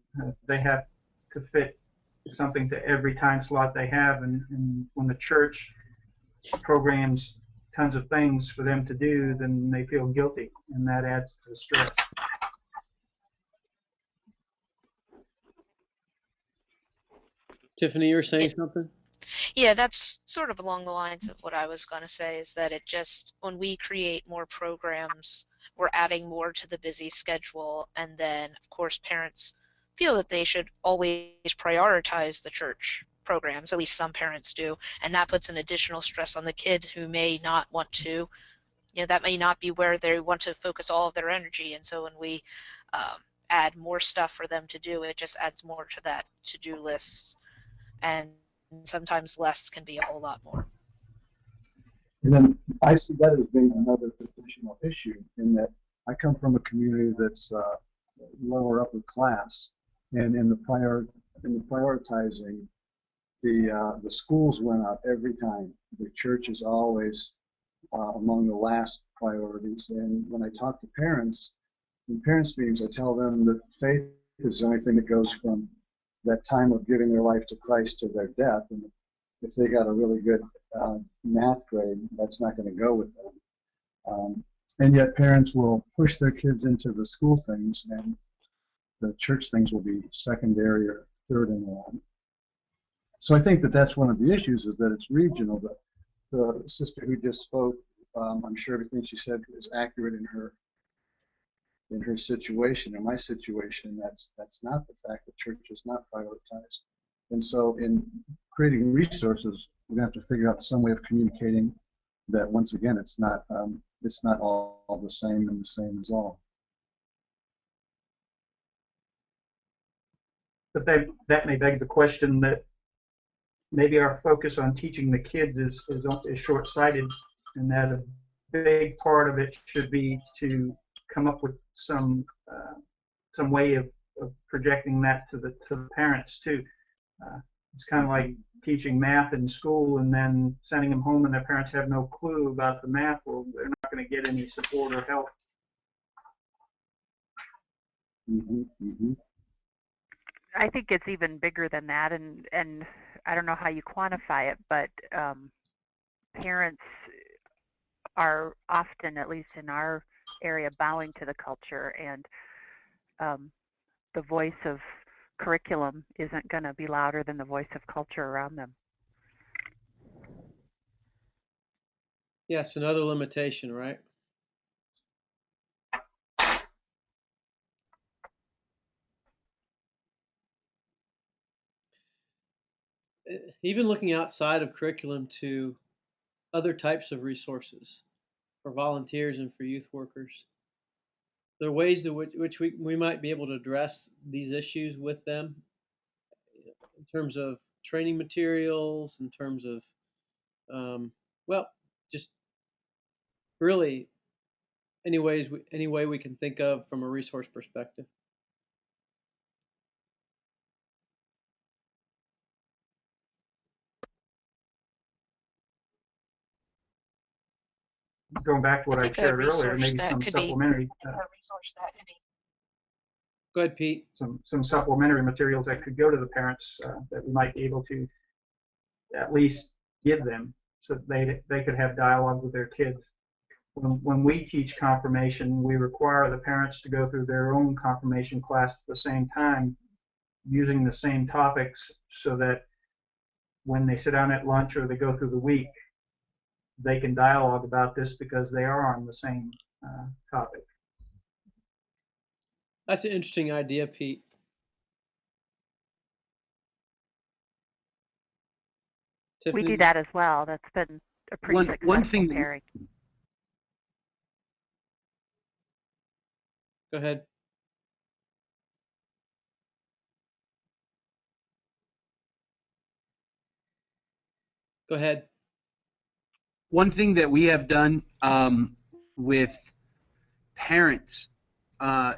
They have to fit something to every time slot they have. And when the church programs tons of things for them to do, then they feel guilty, and that adds to the stress. Tiffany, you were saying something? Yeah, that's sort of along the lines of what I was going to say, is that it just, when we create more programs, we're adding more to the busy schedule. And then, of course, parents feel that they should always prioritize the church programs, at least some parents do. And that puts an additional stress on the kid who may not want to, that may not be where they want to focus all of their energy. And so when we add more stuff for them to do, it just adds more to that to-do list. And sometimes less can be a whole lot more. And then I see that as being another additional issue in that I come from a community that's lower upper class, and in the prioritizing, the schools went out every time. The church is always among the last priorities. And when I talk to parents in parents meetings, I tell them that faith is the only thing that goes from that time of giving their life to Christ to their death. And if they got a really good math grade, that's not going to go with them. And yet parents will push their kids into the school things, and the church things will be secondary or third in line. So I think that that's one of the issues, is that it's regional. The sister who just spoke, I'm sure everything she said is accurate in her situation. In my situation, that's not the fact. The church is not prioritized. And so in creating resources, we're going to have to figure out some way of communicating that, once again, it's not all the same, and the same is all. But that may beg the question that maybe our focus on teaching the kids is short-sighted, and that a big part of it should be to come up with some way of projecting that to the parents too. It's kind of like teaching math in school and then sending them home, and their parents have no clue about the math. Well, they're not going to get any support or help. I think it's even bigger than that, and I don't know how you quantify it, but parents are often, at least in our area, bowing to the culture, and the voice of curriculum isn't going to be louder than the voice of culture around them. Yes, another limitation, right? Even looking outside of curriculum to other types of resources for volunteers and for youth workers. There are ways in which we might be able to address these issues with them, in terms of training materials, in terms of, well, just really any way we can think of from a resource perspective. Going back to what I shared earlier, maybe some supplementary. Go ahead, Pete. Some supplementary materials that could go to the parents that we might be able to at least give them, so that they could have dialogue with their kids. When we teach confirmation, we require the parents to go through their own confirmation class at the same time, using the same topics, so that when they sit down at lunch or they go through the week, they can dialogue about this because they are on the same topic. That's an interesting idea, Pete. Tiffany? We do that as well. That's been a pretty successful pairing. Go ahead. Go ahead. One thing that we have done with parents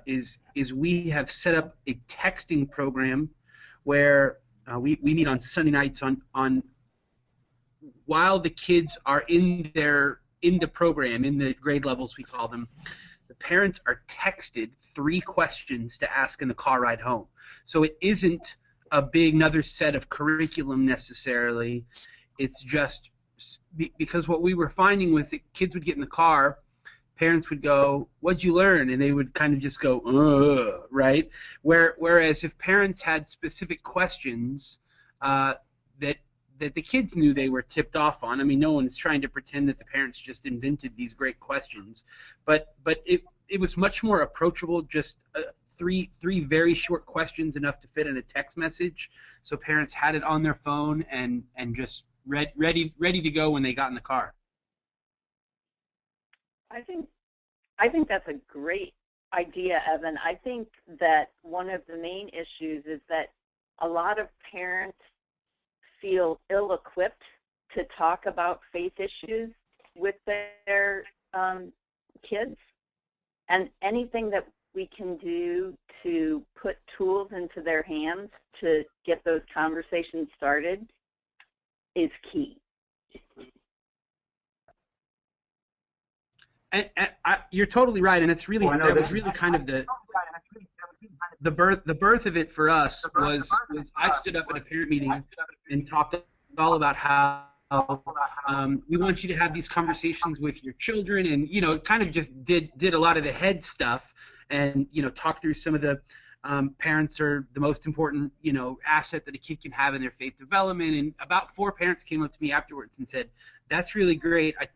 is we have set up a texting program where we meet on Sunday nights on while the kids are in the program, in the grade levels we call them. The parents are texted 3 questions to ask in the car ride home. So it isn't a big another set of curriculum necessarily. It's just because what we were finding was that kids would get in the car, parents would go, "What'd you learn?" And they would kind of just go, "Ugh," right? Whereas if parents had specific questions, that that the kids knew they were tipped off on. I mean, no one's trying to pretend that the parents just invented these great questions, but it was much more approachable. Just three very short questions, enough to fit in a text message, so parents had it on their phone and just ready to go when they got in the car. I think that's a great idea, Evan. I think that one of the main issues is that a lot of parents feel ill-equipped to talk about faith issues with their kids, and anything that we can do to put tools into their hands to get those conversations started is key. And you're totally right, and it's really that was really kind of the birth of it for us was I stood up at a parent meeting and talked all about how we want you to have these conversations with your children, and kind of just did a lot of the head stuff, and talk through some of the parents are the most important asset that a kid can have in their faith development. And about 4 parents came up to me afterwards and said, "That's really great. I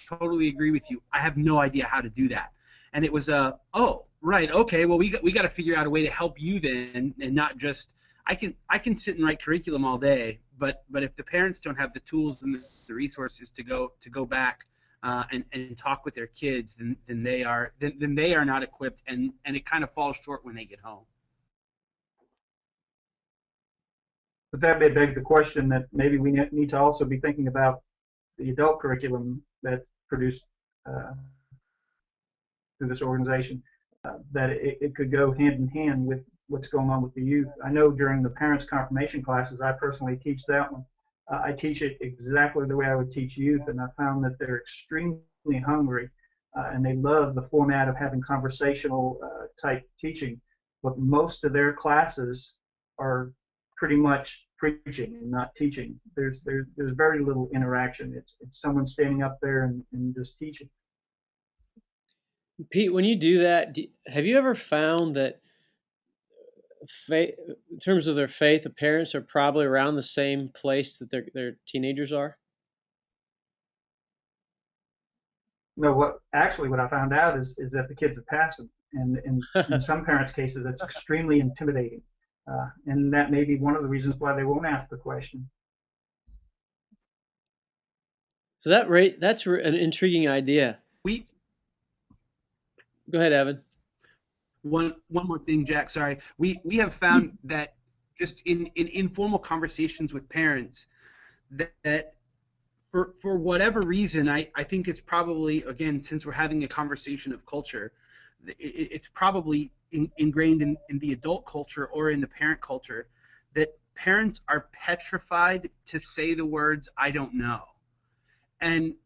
totally agree with you. I have no idea how to do that." And it was oh, right, okay, well we got to figure out a way to help you then, and not just I can sit and write curriculum all day, but if the parents don't have the tools and the resources to go back and talk with their kids, then they are not equipped, and it kind of falls short when they get home. But that may beg the question that maybe we need to also be thinking about the adult curriculum that's produced through this organization, that it could go hand in hand with what's going on with the youth. I know during the parents' confirmation classes, I personally teach that one. I teach it exactly the way I would teach youth, and I found that they're extremely hungry, and they love the format of having conversational type teaching. But most of their classes are pretty much preaching and not teaching. There's very little interaction. It's someone standing up there and just teaching. Pete, when you do that, have you ever found that in terms of their faith, the parents are probably around the same place that their teenagers are? No, what I found out is that the kids are passive, and in some parents' cases, it's extremely intimidating, and that may be one of the reasons why they won't ask the question. So that's an intriguing idea. Go ahead, Evan. One more thing, Jack. Sorry. We have found that just in informal conversations with parents, that for whatever reason, I think it's probably, again, since we're having a conversation of culture, it's probably ingrained in the adult culture or in the parent culture that parents are petrified to say the words "I don't know," and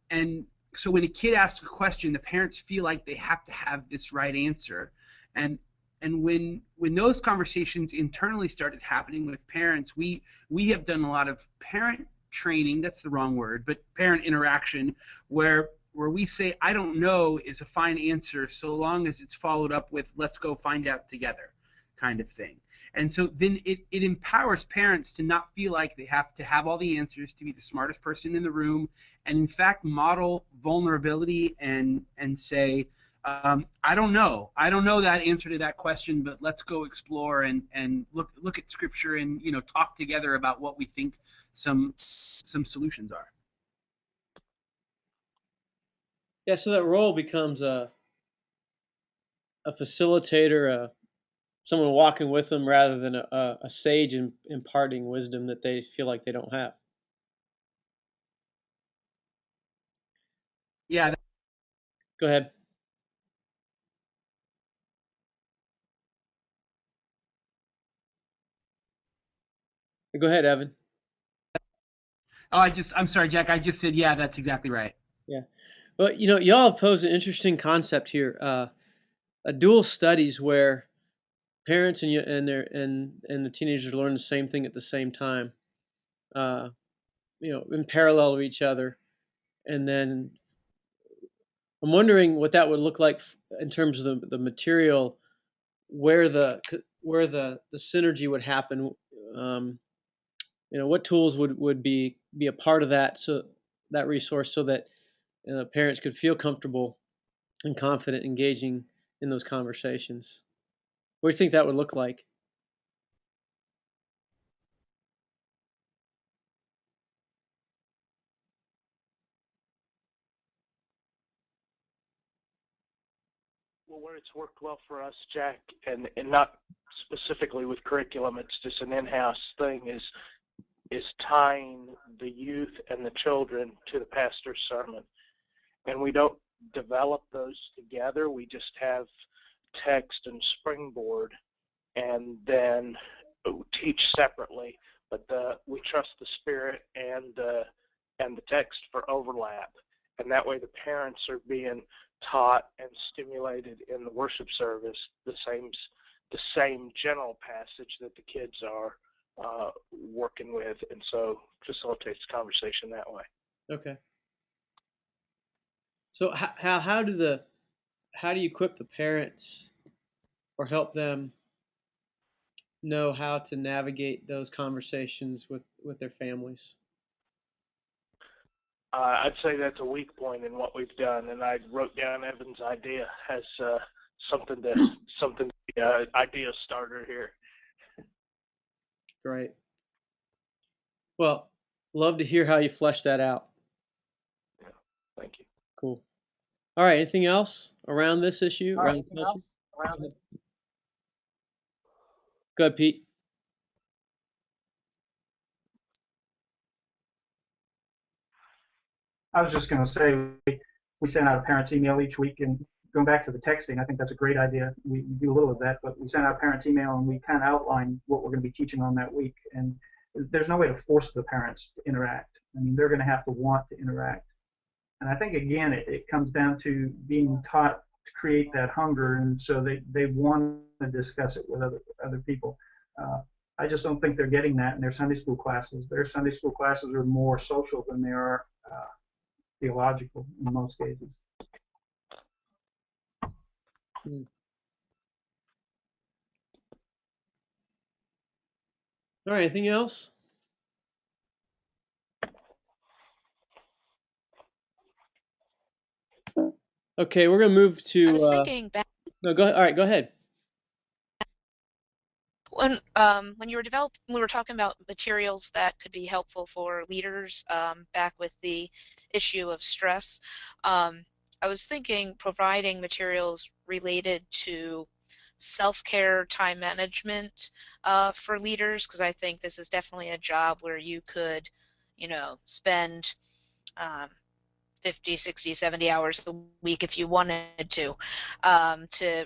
so when a kid asks a question, the parents feel like they have to have this right answer, and when those conversations internally started happening with parents, we have done a lot of parent training, that's the wrong word, but parent interaction, where we say "I don't know" is a fine answer so long as it's followed up with "let's go find out together" kind of thing. And so then it empowers parents to not feel like they have to have all the answers, to be the smartest person in the room, and in fact model vulnerability and say, I don't know that answer to that question, but let's go explore and look at scripture and talk together about what we think some solutions are. Yeah, so that role becomes a facilitator, someone walking with them rather than a sage imparting wisdom that they feel like they don't have. Yeah. Go ahead. Go ahead, Evan. Oh, I'm sorry, Jack. I just said, yeah, that's exactly right. Yeah. Well, y'all have posed an interesting concept here. A dual studies where parents and the teenagers learn the same thing at the same time, in parallel to each other. And then I'm wondering what that would look like in terms of the material, where the synergy would happen. what tools would be a part of that, so that resource, so that parents could feel comfortable and confident engaging in those conversations? What do you think that would look like? Well, where it's worked well for us, Jack, and not specifically with curriculum, it's just an in-house thing, is tying the youth and the children to the pastor's sermon. And we don't develop those together. We just have text and springboard, and then teach separately. But we trust the Spirit and the text for overlap, and that way the parents are being taught and stimulated in the worship service the same general passage that the kids are working with, and so facilitates the conversation that way. Okay. So how do you equip the parents or help them know how to navigate those conversations with their families? I'd say that's a weak point in what we've done, and I wrote down Evan's idea as something idea starter here. Great. Well, love to hear how you flesh that out. Yeah, thank you. Cool. All right. Anything else around this issue? Around culture? Go ahead, Pete. I was just going to say, we send out a parents email each week, and going back to the texting, I think that's a great idea. We do a little of that, but we send out a parents email and we kind of outline what we're going to be teaching on that week. And there's no way to force the parents to interact. I mean, they're going to have to want to interact. And I think, again, it comes down to being taught to create that hunger, and so they want to discuss it with other people. I just don't think they're getting that in their Sunday school classes. Their Sunday school classes are more social than they are theological in most cases. All right. Anything else? Okay, we're gonna move to. I was thinking back. No, go ahead. All right, go ahead. When we were talking about materials that could be helpful for leaders, back with the issue of stress, I was thinking providing materials related to self-care, time management, for leaders, because I think this is definitely a job where you could, spend um, 50, 60, 70 hours a week if you wanted to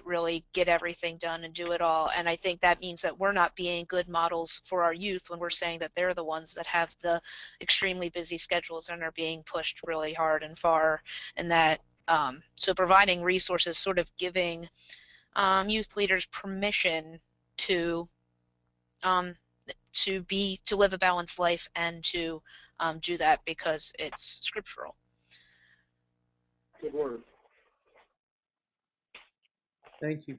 really get everything done and do it all. And I think that means that we're not being good models for our youth when we're saying that they're the ones that have the extremely busy schedules and are being pushed really hard and far. And that, so providing resources, sort of giving youth leaders permission to live a balanced life and to do that because it's scriptural. Good word. Thank you.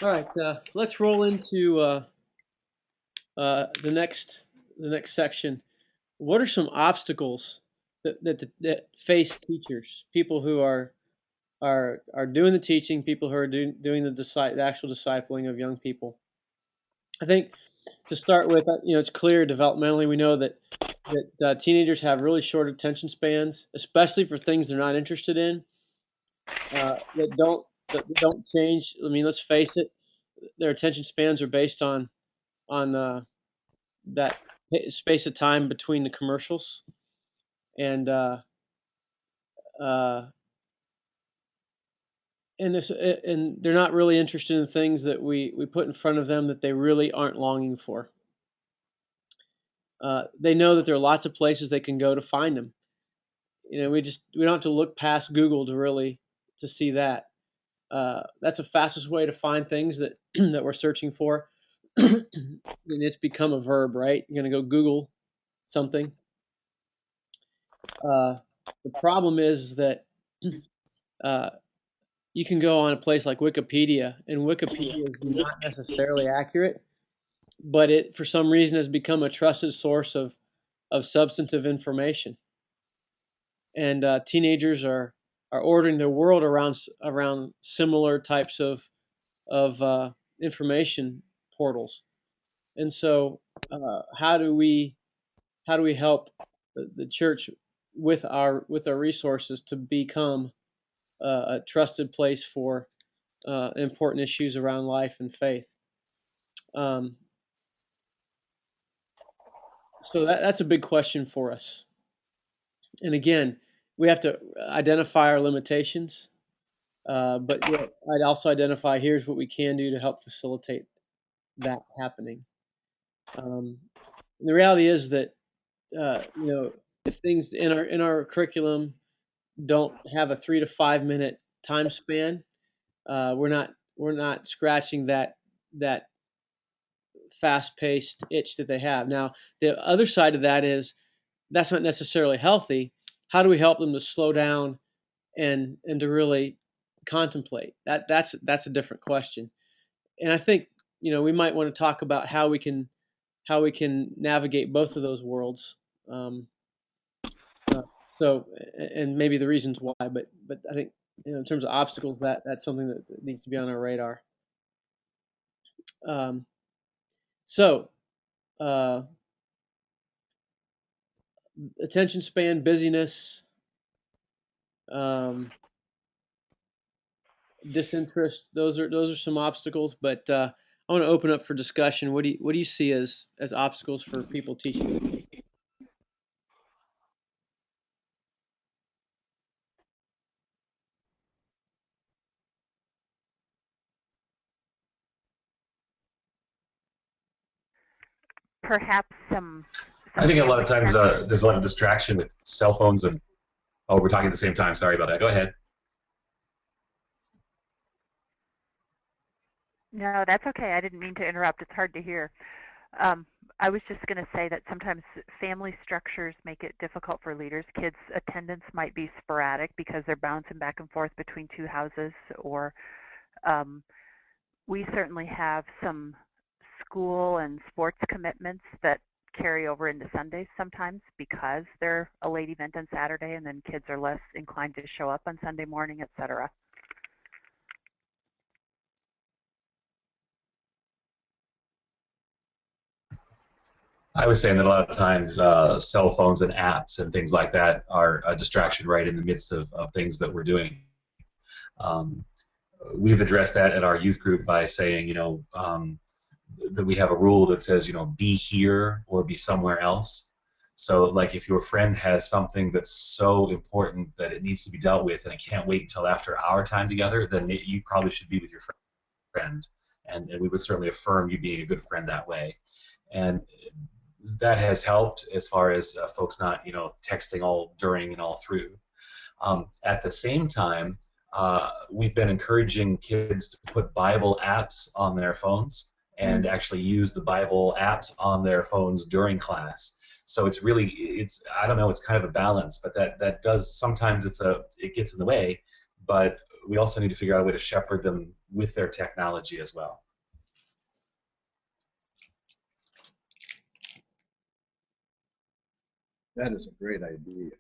All right, let's roll into the next section. What are some obstacles that face teachers, people who are doing the teaching, people who are doing the actual discipling of young people? I think to start with, it's clear developmentally we know that teenagers have really short attention spans, especially for things they're not interested in, that don't change. I mean, let's face it, their attention spans are based on that space of time between the commercials, and and they're not really interested in things that we put in front of them that they really aren't longing for. They know that there are lots of places they can go to find them. We don't have to look past Google to see that. That's the fastest way to find things that that we're searching for. And it's become a verb, right? You're going to go Google something. The problem is that you can go on a place like Wikipedia, and Wikipedia is not necessarily accurate. but it for some reason has become a trusted source of substantive information. And teenagers are ordering their world around similar types of information portals. And so, how do we help the church with our resources to become a trusted place for important issues around life and faith? So that's a big question for us. And again, we have to identify our limitations, but yet I'd also identify here's what we can do to help facilitate that happening. The reality is that if things in our curriculum don't have a 3 to 5 minute time span, we're not scratching that fast-paced itch that they have. Now, the other side of that is that's not necessarily healthy. How do we help them to slow down and to really contemplate? That's a different question. And I think we might want to talk about how we can navigate both of those worlds. And maybe the reasons why, but I think in terms of obstacles, that's something that needs to be on our radar. So attention span, busyness, disinterest. Those are some obstacles, but I want to open up for discussion. What do you see as obstacles for people teaching? Perhaps some. I think a lot of times there's a lot of distraction with cell phones and, oh, we're talking at the same time. Sorry about that. Go ahead. No, that's okay. I didn't mean to interrupt. It's hard to hear. I was just going to say that sometimes family structures make it difficult for leaders. Kids' attendance might be sporadic because they're bouncing back and forth between two houses, or we certainly have some school and sports commitments that carry over into Sundays sometimes because they're a late event on Saturday, and then kids are less inclined to show up on Sunday morning, etc. I was saying that a lot of times cell phones and apps and things like that are a distraction right in the midst of things that we're doing. We've addressed that at our youth group by saying, that we have a rule that says, be here or be somewhere else. So, like, if your friend has something that's so important that it needs to be dealt with and it can't wait until after our time together, then you probably should be with your friend. And we would certainly affirm you being a good friend that way. And that has helped as far as folks not, texting all during and all through. At the same time, we've been encouraging kids to put Bible apps on their phones and actually use the Bible apps on their phones during class. So it's I don't know, it's kind of a balance, but that does, sometimes it gets in the way, but we also need to figure out a way to shepherd them with their technology as well. That is a great idea.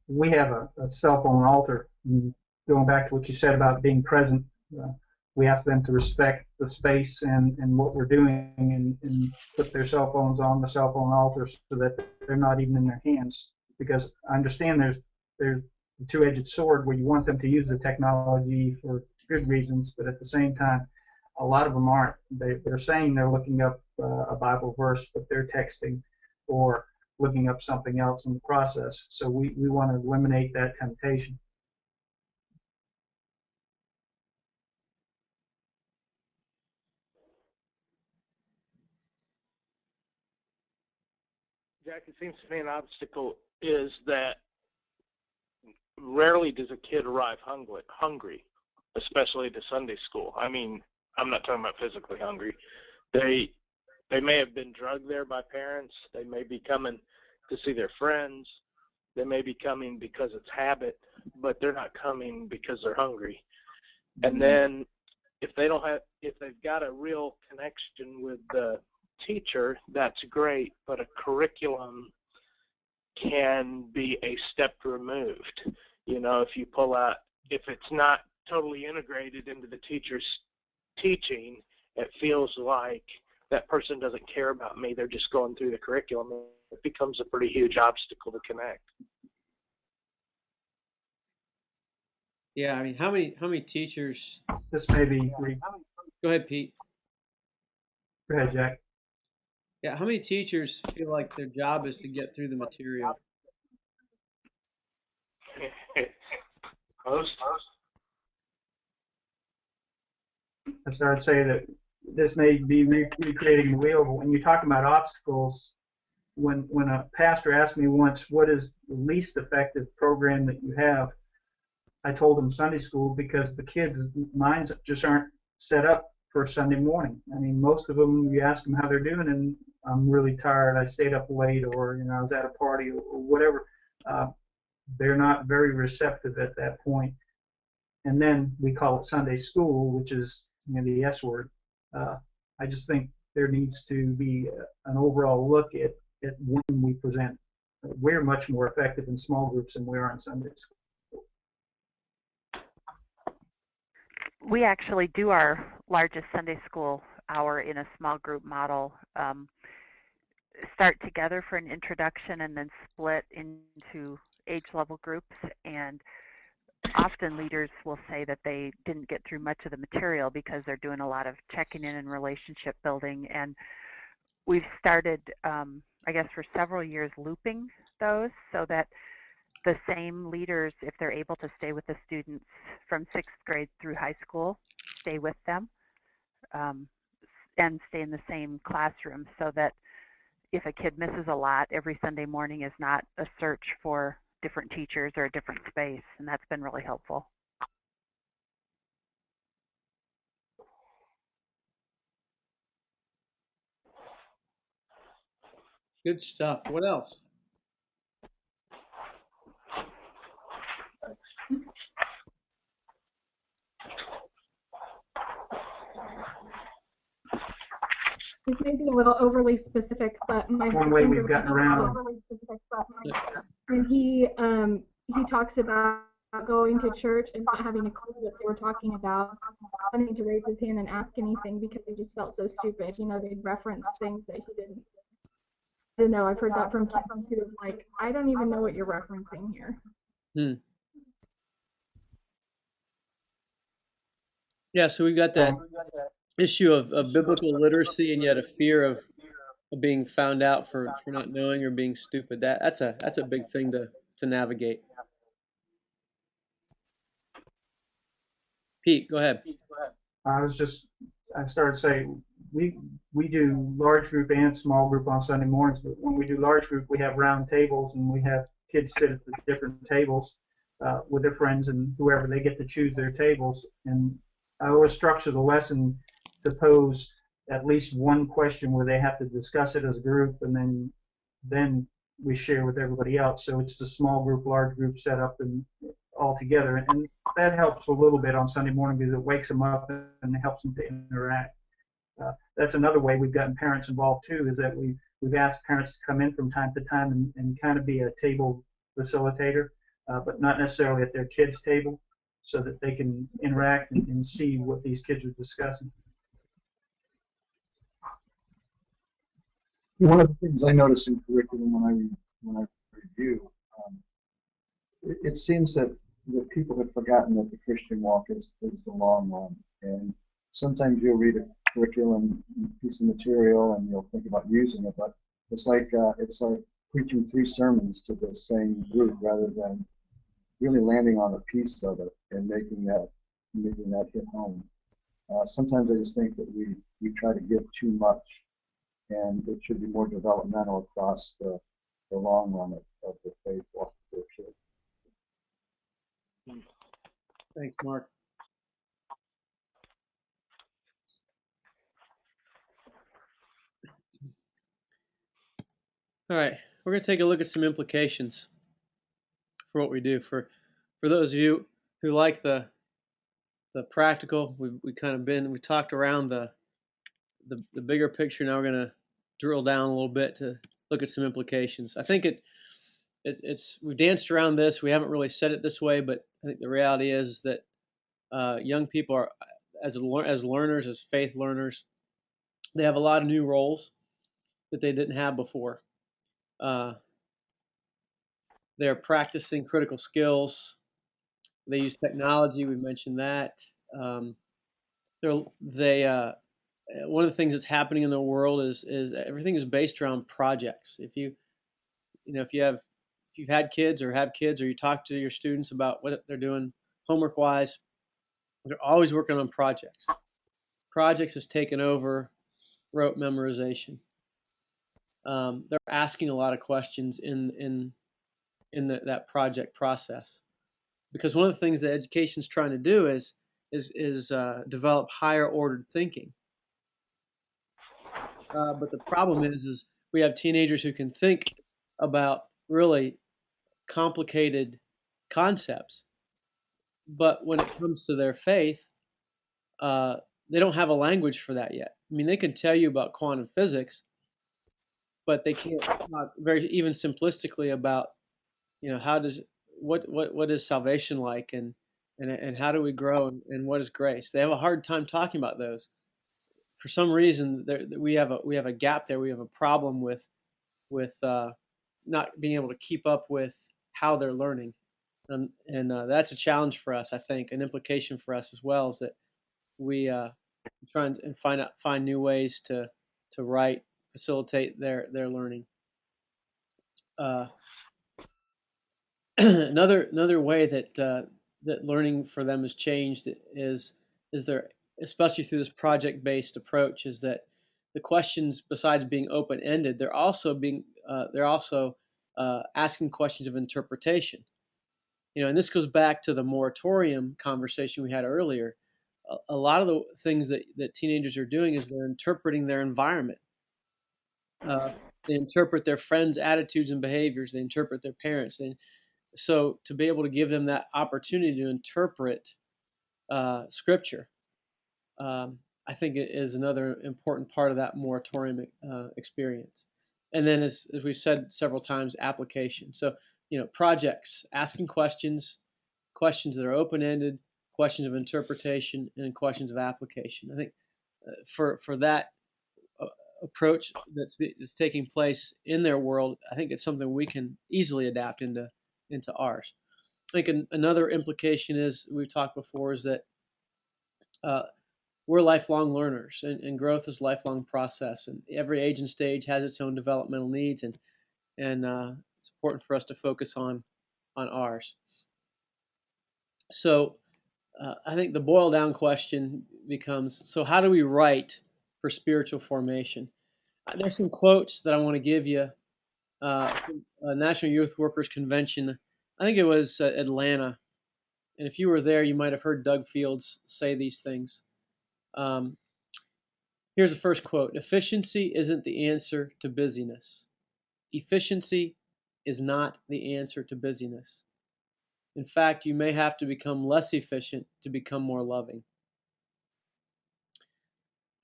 We have a cell phone altar. Going back to what you said about being present, we ask them to respect the space and what we're doing, and put their cell phones on the cell phone altar so that they're not even in their hands. Because I understand there's a two-edged sword where you want them to use the technology for good reasons, but at the same time, a lot of them aren't. They're saying they're looking up a Bible verse, but they're texting or looking up something else in the process. So we want to eliminate that temptation. Jack, it seems to me an obstacle is that rarely does a kid arrive hungry, especially to Sunday school. I mean, I'm not talking about physically hungry. They may have been drugged there by parents. They may be coming to see their friends. They may be coming because it's habit, but they're not coming because they're hungry. And then if they've got a real connection with the teacher, that's great, but a curriculum can be a step removed. If it's not totally integrated into the teacher's teaching, it feels like that person doesn't care about me. They're just going through the curriculum. It becomes a pretty huge obstacle to connect. Yeah, I mean, how many teachers? This may be. Go ahead, Pete. Go ahead, Jack. Yeah, how many teachers feel like their job is to get through the material? Most. I started saying that this may be recreating the wheel, but when you're talking about obstacles, when a pastor asked me once, what is the least effective program that you have, I told him Sunday school, because the kids' minds just aren't set up for Sunday morning. I mean, most of them, you ask them how they're doing, and I'm really tired, I stayed up late, or I was at a party, or whatever. They're not very receptive at that point. And then we call it Sunday school, which is the S word. I just think there needs to be an overall look at when we present. We're much more effective in small groups than we are in Sunday school. We actually do our largest Sunday school hour in a small group model. Start together for an introduction and then split into age level groups, and often leaders will say that they didn't get through much of the material because they're doing a lot of checking in and relationship building. And we've started, I guess, for several years looping those so that the same leaders, if they're able to stay with the students from 6th grade through high school, stay with them and stay in the same classroom, so that if a kid misses a lot, every Sunday morning is not a search for different teachers or a different space, and that's been really helpful. Good stuff. What else? This may be a little overly specific, but my one way we've gotten around. And he talks about going to church and not having a clue what they were talking about, wanting to raise his hand and ask anything because he just felt so stupid. They'd reference things that he didn't. I don't know. I've heard that from kids too. Like, I don't even know what you're referencing here. Yeah, so we've got that issue of biblical literacy, and yet a fear of being found out for not knowing or being stupid. That's a big thing to navigate. Pete, go ahead. I started saying we do large group and small group on Sunday mornings, but when we do large group, we have round tables and we have kids sit at the different tables with their friends and whoever. They get to choose their tables, and I always structure the lesson to pose at least one question where they have to discuss it as a group, and then we share with everybody else. So it's the small group, large group setup and all together, and that helps a little bit on Sunday morning because it wakes them up and helps them to interact. That's another way we've gotten parents involved too, is that we've asked parents to come in from time to time and kind of be a table facilitator, but not necessarily at their kids' table, so that they can interact and see what these kids are discussing. One of the things I notice in curriculum when I review, it seems that people have forgotten that the Christian walk is the long run, and sometimes you'll read a curriculum piece of material and you'll think about using it, but it's like preaching 3 sermons to the same group rather than really landing on a piece of it and making that hit home. Sometimes I just think that we try to give too much, and it should be more developmental across the long run of the faith walk of the church. Thanks, Mark. All right, we're going to take a look at some implications for what we do. For those of you who like the the practical. We talked around the bigger picture. Now we're going to drill down a little bit to look at some implications. I think it's we've danced around this. We haven't really said it this way, but I think the reality is that young people are, as learners, as faith learners, they have a lot of new roles that they didn't have before. They're practicing critical skills. They use technology. We mentioned that. One of the things that's happening in the world is everything is based around projects. If you've had kids or have kids, or you talk to your students about what they're doing homework wise, they're always working on projects. Projects has taken over rote memorization. They're asking a lot of questions in that project process, because one of the things that education is trying to do is develop higher ordered thinking. But the problem is we have teenagers who can think about really complicated concepts, but when it comes to their faith, they don't have a language for that yet. I mean, they can tell you about quantum physics, but they can't talk very even simplistically about, how does what is salvation like, and how do we grow, and what is grace. They have a hard time talking about those. For some reason, we have a gap there. We have a problem with not being able to keep up with how they're learning, and that's a challenge for us. I think an implication for us as well is that we try and find new ways to facilitate their learning. Another way that learning for them has changed is there, especially through this project-based approach, is that the questions, besides being open-ended, they're also asking questions of interpretation. And this goes back to the moratorium conversation we had earlier. A lot of the things that teenagers are doing is they're interpreting their environment. They interpret their friends' attitudes and behaviors. They interpret their parents. So to be able to give them that opportunity to interpret Scripture, I think it is another important part of that moratorium experience. And then, as we've said several times, application. So, projects, asking questions that are open-ended, questions of interpretation, and questions of application. I think for that approach that's taking place in their world, I think it's something we can easily adapt into ours. I think another implication is, we've talked before, is that we're lifelong learners, and growth is a lifelong process, and every age and stage has its own developmental needs, and it's important for us to focus on ours. So I think the boil down question becomes, so how do we write for spiritual formation? There's some quotes that I want to give you. National Youth Workers Convention, I think it was Atlanta, and if you were there, you might have heard Doug Fields say these things. Here's the first quote: "Efficiency isn't the answer to busyness. Efficiency is not the answer to busyness. In fact, you may have to become less efficient to become more loving."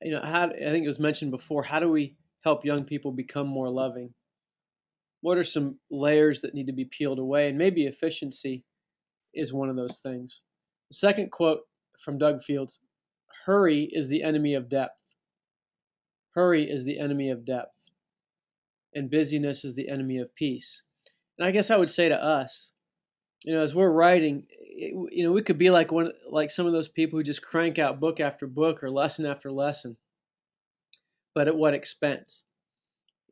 I think it was mentioned before, how do we help young people become more loving? What are some layers that need to be peeled away? And maybe efficiency is one of those things. The second quote from Doug Fields: "Hurry is the enemy of depth. Hurry is the enemy of depth. And busyness is the enemy of peace." And I guess I would say to us, as we're writing, we could be like some of those people who just crank out book after book or lesson after lesson, but at what expense?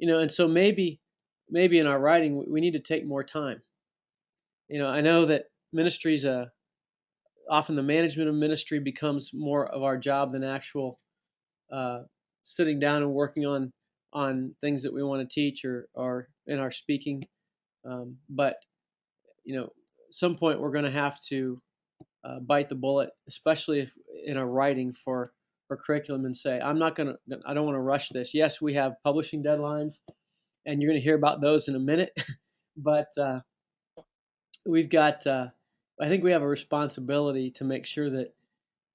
And so maybe in our writing we need to take more time. I know that ministries, often the management of ministry becomes more of our job than actual sitting down and working on things that we want to teach or in our speaking. But at some point we're going to have to bite the bullet, especially if in our writing for curriculum, and say, I don't want to rush this. Yes, we have publishing deadlines, and you're going to hear about those in a minute. But we've got, I think we have a responsibility to make sure that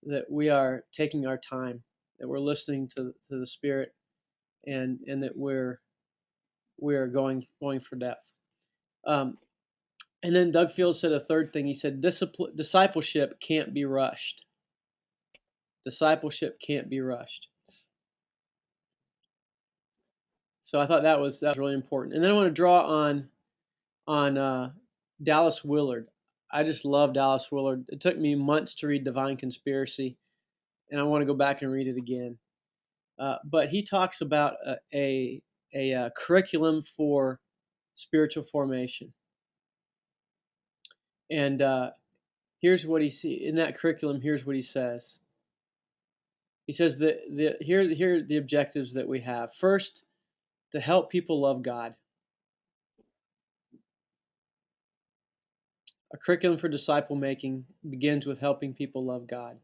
that we are taking our time, that we're listening to the Spirit, and that we're going for depth. And then Doug Field said a third thing. He said discipleship can't be rushed. Discipleship can't be rushed. So I thought that was really important. And then I want to draw on Dallas Willard. I just love Dallas Willard. It took me months to read Divine Conspiracy, and I want to go back and read it again. But he talks about a curriculum for spiritual formation. And here's what he sees in that curriculum. Here's what he says. He says that here are the objectives that we have. First, to help people love God. A curriculum for disciple making begins with helping people love God.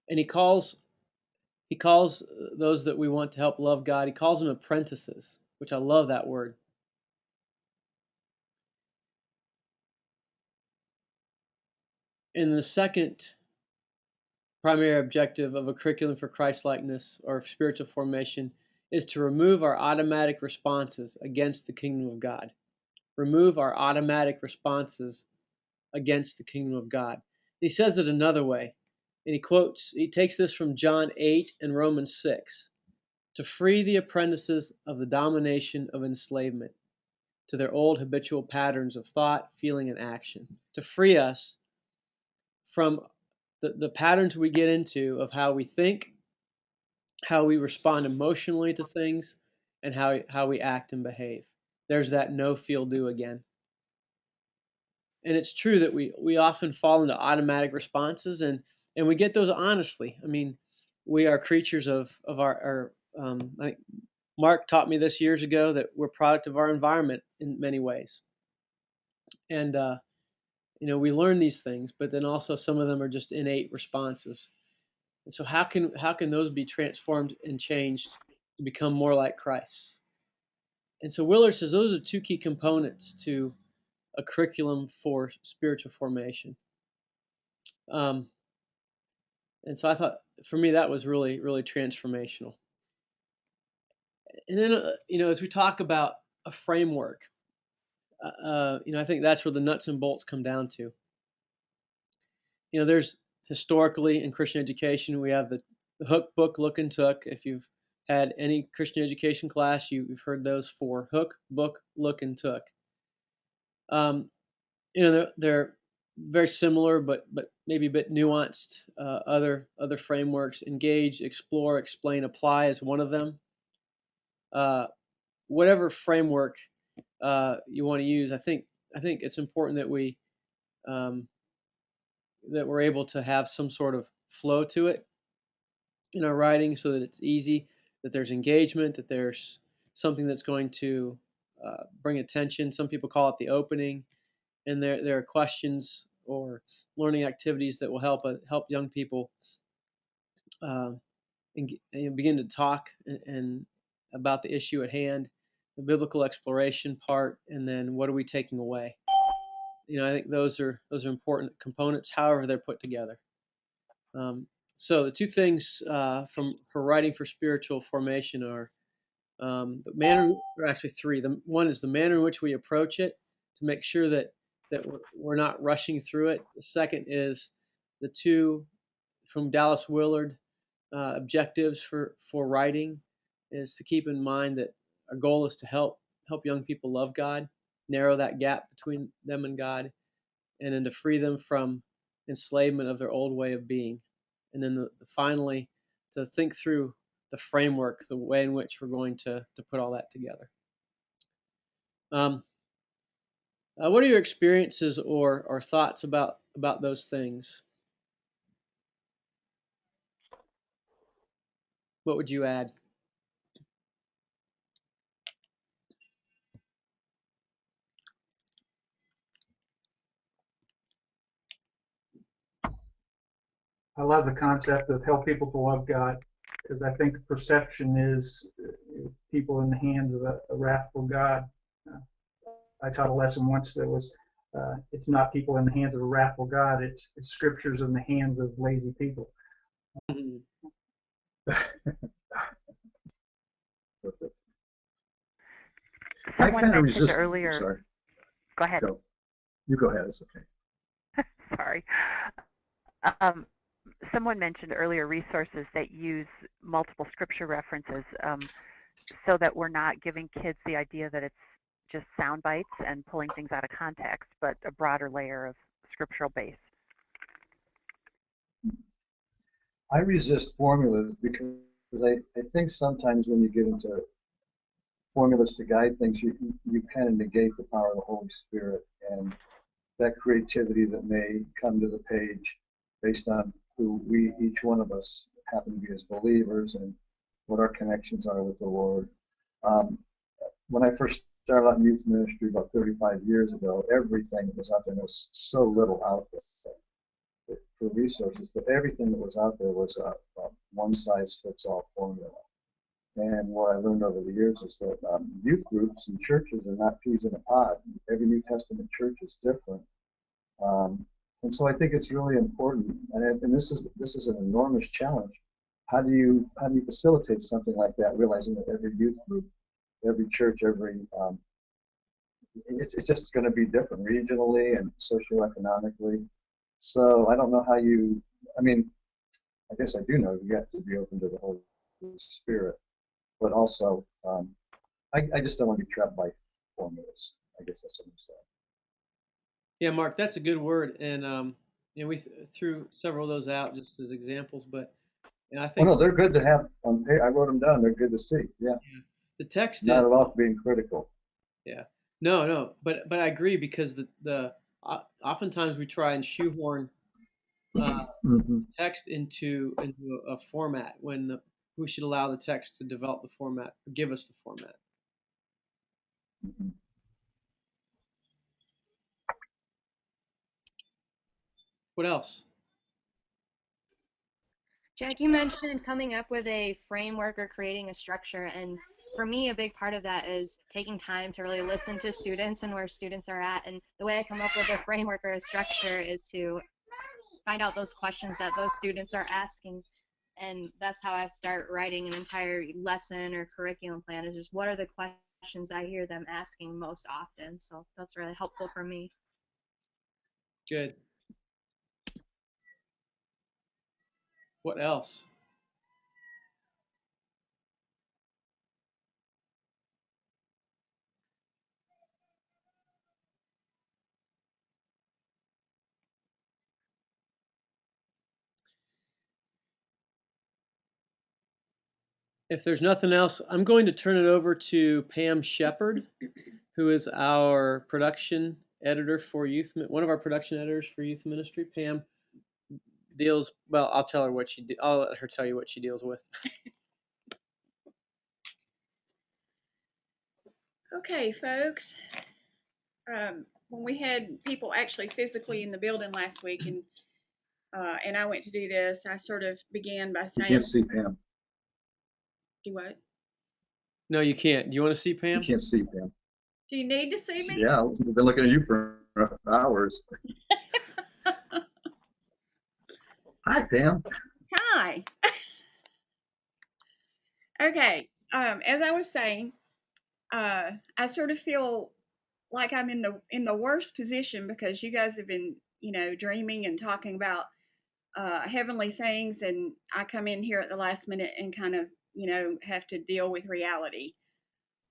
And he calls those that we want to help love God, he calls them apprentices, which I love that word. And the second primary objective of a curriculum for Christ-likeness or spiritual formation is to remove our automatic responses against the kingdom of God. Remove our automatic responses against the kingdom of God. He says it another way, and he takes this from John 8 and Romans 6, to free the apprentices of the domination of enslavement to their old habitual patterns of thought, feeling, and action, to free us from the patterns we get into of how we think, how we respond emotionally to things, and how we act and behave. There's that know, feel, do again. And it's true that we often fall into automatic responses, and we get those honestly. I mean, we are creatures of our I think Mark taught me this years ago, that we're product of our environment in many ways. And we learn these things, but then also some of them are just innate responses. And so how can those be transformed and changed to become more like Christ? And so Willard says those are two key components to a curriculum for spiritual formation. And so I thought, for me, that was really, really transformational. And then, as we talk about a framework, I think that's where the nuts and bolts come down to. There's historically in Christian education, we have the hook, book, look, and took. If you've had any Christian education class, you've heard those four: hook, book, look, and took. They're very similar, but maybe a bit nuanced. Other frameworks: engage, explore, explain, apply is one of them. Whatever framework you want to use, I think it's important that we're able to have some sort of flow to it in our writing, so that it's easy, that there's engagement, that there's something that's going to bring attention. Some people call it the opening, and there are questions or learning activities that will help young people and begin to talk and about the issue at hand, the biblical exploration part, and then what are we taking away. I think those are important components, however they're put together. So the two things for writing for spiritual formation are the manner, or actually three. The one is the manner in which we approach it, to make sure that we're not rushing through it. The second is the two from Dallas Willard objectives for writing, is to keep in mind that our goal is to help young people love God, narrow that gap between them and God, and then to free them from enslavement of their old way of being. And then finally, to think through the framework, the way in which we're going to put all that together. What are your experiences or thoughts about those things? What would you add? I love the concept of help people to love God, because I think perception is people in the hands of a wrathful God. I taught a lesson once that was It's not people in the hands of a wrathful God. It's scriptures in the hands of lazy people. Mhm. I Someone kind of mentioned resist. earlier. Sorry. Go ahead. Go. You go ahead. It's okay. Sorry. Um, Someone mentioned earlier resources that use multiple scripture references, so that we're not giving kids the idea that it's just sound bites and pulling things out of context, but a broader layer of scriptural base. I resist formulas because I think sometimes when you get into formulas to guide things, you kind of negate the power of the Holy Spirit and that creativity that may come to the page based on who each one of us happen to be as believers and what our connections are with the Lord. Um, when I first started out in youth ministry about 35 years ago, everything that was out there, there was so little out there for resources, but everything that was out there was a one-size-fits-all formula. And what I learned over the years is that youth groups and churches are not peas in a pod. Every New Testament church is different. And so I think it's really important, and this is an enormous challenge. How do you facilitate something like that, realizing that every youth group, every church, it's just going to be different regionally and socioeconomically. So I don't know how you. I mean, I guess I do know you have to be open to the Holy Spirit, but also I just don't want to be trapped by formulas. I guess that's what I'm saying. Yeah, Mark, that's a good word, and we threw several of those out just as examples, but I Oh think no, they're good to have. I wrote them down. They're good to see. Yeah, the text not is at all being critical. yeah, no, but I agree because the oftentimes we try and shoehorn Mm-hmm. text into a format when we should allow the text to develop the format, give us the format. Mm-hmm. What else? Jack, you mentioned coming up with a framework or creating a structure, and for me, a big part of that is taking time to really listen to students and where students are at. And the way I come up with a framework or a structure is to find out those questions that those students are asking. And that's how I start writing an entire lesson or curriculum plan, is just what are the questions I hear them asking most often. So that's really helpful for me. Good. What else? If there's nothing else, I'm going to turn it over to Pam Shepard, who is our production editor for one of our production editors for youth ministry. Pam deals, well, I'll tell her what I'll let her tell you what she deals with. Okay, folks. When we had people actually physically in the building last week, and I went to do this, I sort of began by You saying, can't see Pam. "Do what? No, you can't. Do you want to see Pam? You can't see Pam. Do you need to see me?" Yeah, we've been looking at you for hours. Hi, Pam. Hi. Okay. As I was saying, I sort of feel like I'm in the worst position because you guys have been, dreaming and talking about heavenly things, and I come in here at the last minute and kind of, have to deal with reality.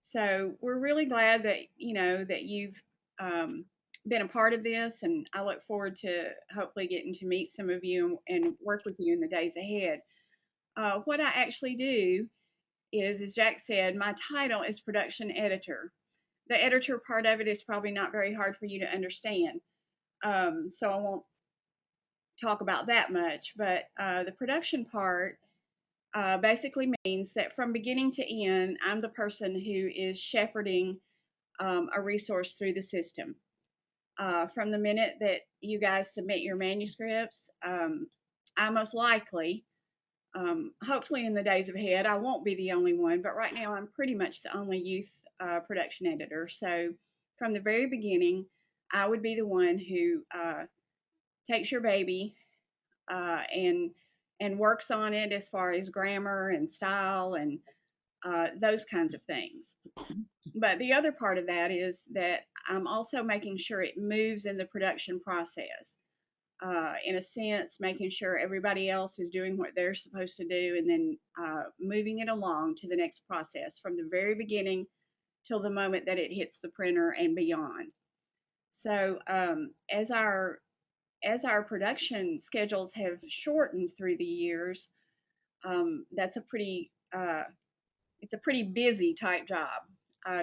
So we're really glad that that you've been a part of this, and I look forward to hopefully getting to meet some of you and work with you in the days ahead. What I actually do is, as Jack said, my title is production editor. The editor part of it is probably not very hard for you to understand, so I won't talk about that much. But the production part basically means that from beginning to end, I'm the person who is shepherding a resource through the system. From the minute that you guys submit your manuscripts, I most likely, hopefully in the days ahead, I won't be the only one, but right now I'm pretty much the only youth production editor. So from the very beginning, I would be the one who takes your baby and works on it as far as grammar and style and those kinds of things. But the other part of that is that I'm also making sure it moves in the production process. In a sense, making sure everybody else is doing what they're supposed to do, and then moving it along to the next process from the very beginning till the moment that it hits the printer and beyond. So as our production schedules have shortened through the years, that's it's a pretty busy type job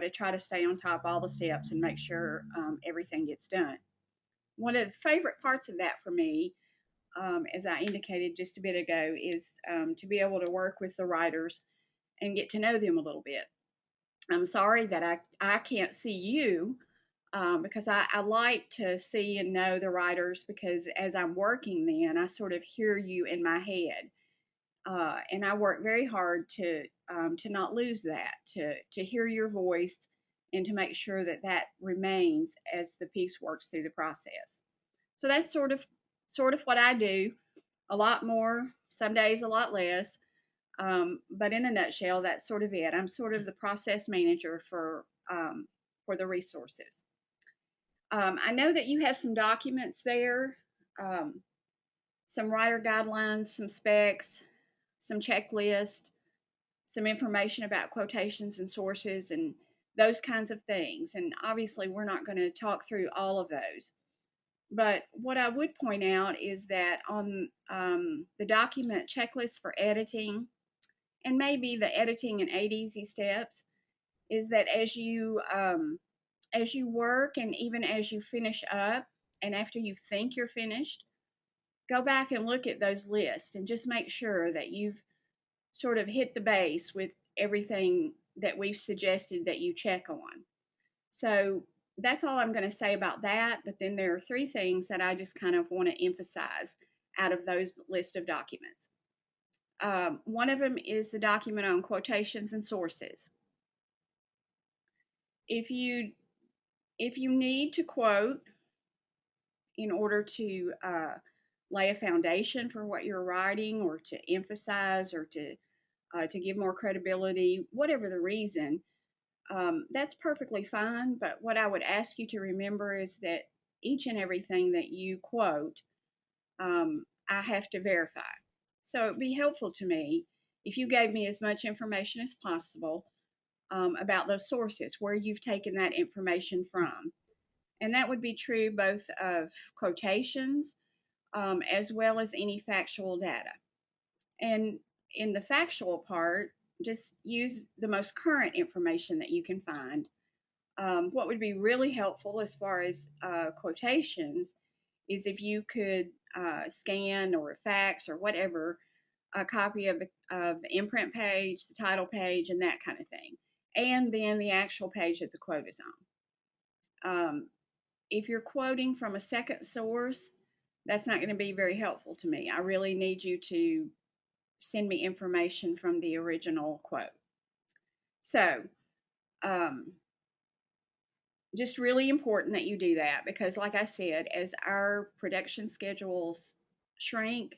to try to stay on top of all the steps and make sure everything gets done. One of the favorite parts of that for me, as I indicated just a bit ago, is to be able to work with the writers and get to know them a little bit. I'm sorry that I can't see you because I like to see and know the writers, because as I'm working then, I sort of hear you in my head. And I work very hard to not lose that, to hear your voice, and to make sure that that remains as the piece works through the process. So that's sort of what I do. A lot more, some days a lot less, but in a nutshell, that's sort of it. I'm sort of the process manager for the resources. I know that you have some documents there, some writer guidelines, some specs, some checklist, some information about quotations and sources and those kinds of things. And obviously, we're not going to talk through all of those. But what I would point out is that on the document checklist for editing, and maybe the editing and 8 easy steps, is that as you work and even as you finish up, and after you think you're finished, go back and look at those lists and just make sure that you've sort of hit the base with everything that we've suggested that you check on. So that's all I'm going to say about that. But then there are 3 things that I just kind of want to emphasize out of those list of documents. One of them is the document on quotations and sources. If you need to quote in order to lay a foundation for what you're writing, or to emphasize, or to give more credibility, whatever the reason, that's perfectly fine. But what I would ask you to remember is that each and everything that you quote, I have to verify. So it'd be helpful to me if you gave me as much information as possible about those sources, where you've taken that information from. And that would be true both of quotations as well as any factual data. And in the factual part, just use the most current information that you can find. What would be really helpful as far as quotations is if you could scan or fax or whatever a copy of the imprint page, the title page, and that kind of thing, and then the actual page that the quote is on. If you're quoting from a second source, that's not going to be very helpful to me. I really need you to send me information from the original quote. So, just really important that you do that, because like I said, as our production schedules shrink,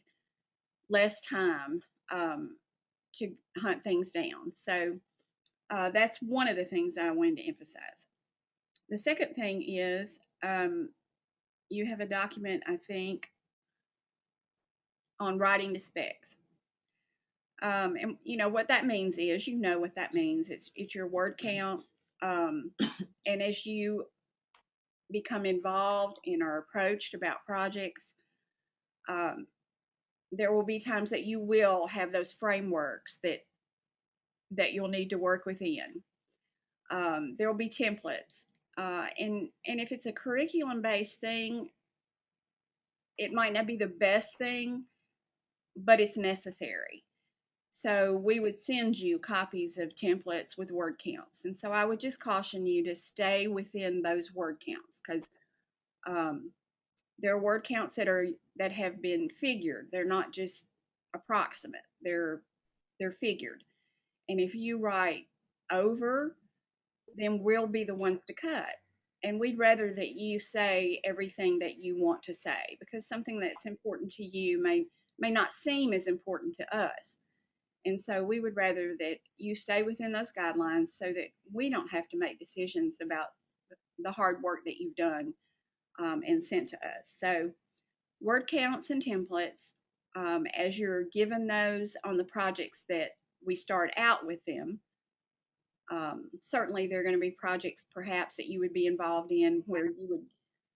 less time to hunt things down. So that's one of the things that I wanted to emphasize. The second thing is you have a document, I think, on writing to specs. And you know what that means is, you know what that means. It's your word count. And as you become involved and are approached about projects, there will be times that you will have those frameworks that you'll need to work within. There will be templates. And if it's a curriculum-based thing, it might not be the best thing, but it's necessary. So we would send you copies of templates with word counts. And so I would just caution you to stay within those word counts, because there are word counts that have been figured. They're not just approximate. They're figured. And if you write over, then we'll be the ones to cut. we'd rather that you say everything that you want to say, because something that's important to you may not seem as important to us. And so we would rather that you stay within those guidelines so that we don't have to make decisions about the hard work that you've done and sent to us. So word counts and templates, as you're given those on the projects that we start out with them. Certainly, there are going to be projects perhaps that you would be involved in where you would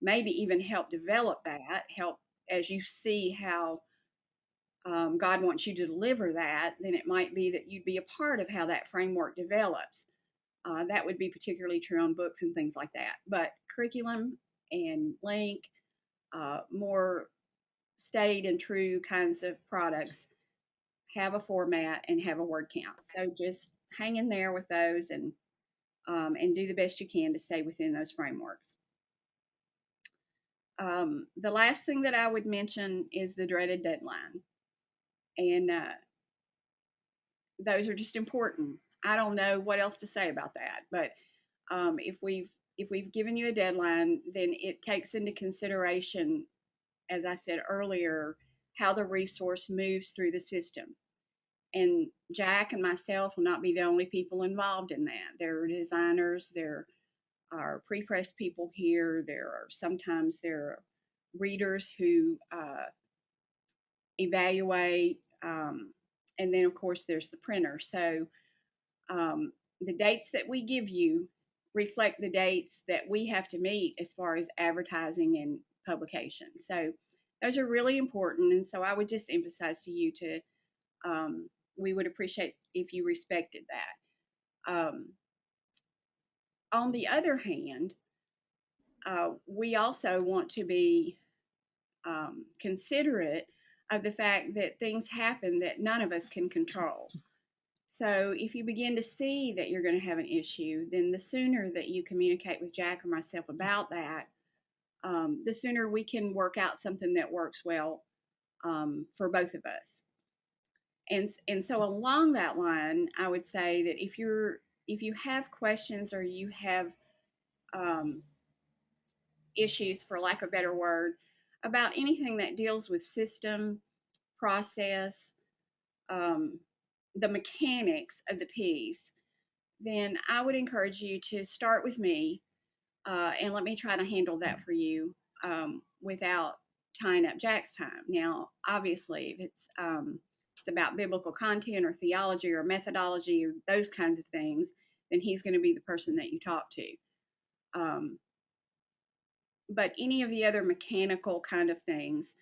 maybe even help develop that, help as you see how God wants you to deliver that, then it might be that you'd be a part of how that framework develops. That would be particularly true on books and things like that. But curriculum and link, more staid and true kinds of products have a format and have a word count. So just hang in there with those and do the best you can to stay within those frameworks. The last thing that I would mention is the dreaded deadline. And those are just important. I don't know what else to say about that, but if we've given you a deadline, then it takes into consideration, as I said earlier, how the resource moves through the system. And Jack and myself will not be the only people involved in that. There are designers, there are pre-press people here, sometimes there are readers who evaluate, and then of course there's the printer. So the dates that we give you reflect the dates that we have to meet as far as advertising and publication. So those are really important, and so I would just emphasize to you to we would appreciate if you respected that. On the other hand, we also want to be considerate of the fact that things happen that none of us can control. So if you begin to see that you're going to have an issue, then the sooner that you communicate with Jack or myself about that, the sooner we can work out something that works well for both of us. And so along that line, I would say that if you have questions or you have issues, for lack of a better word, about anything that deals with system, process, the mechanics of the piece, then I would encourage you to start with me and let me try to handle that for you without tying up Jack's time. Now, obviously, if it's about biblical content or theology or methodology or those kinds of things, then he's going to be the person that you talk to. But any of the other mechanical kind of things,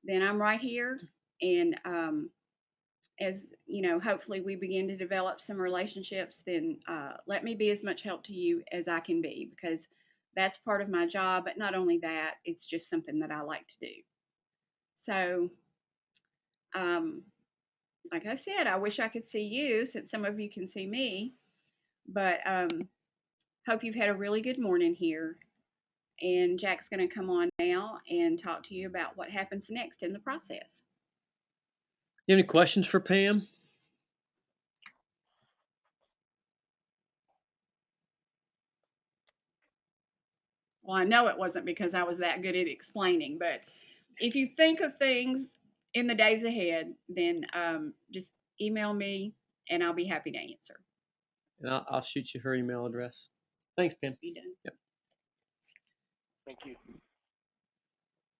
then I'm right here. And as you know, hopefully we begin to develop some relationships, then let me be as much help to you as I can be, because that's part of my job. But not only that, it's just something that I like to do. So, like I said, I wish I could see you, since some of you can see me. But hope you've had a really good morning here. And Jack's going to come on now and talk to you about what happens next in the process. You have any questions for Pam? Well, I know it wasn't because I was that good at explaining, but if you think of things in the days ahead, then just email me and I'll be happy to answer. And I'll shoot you her email address. Thanks, Pam. Be done. Yep. Thank you.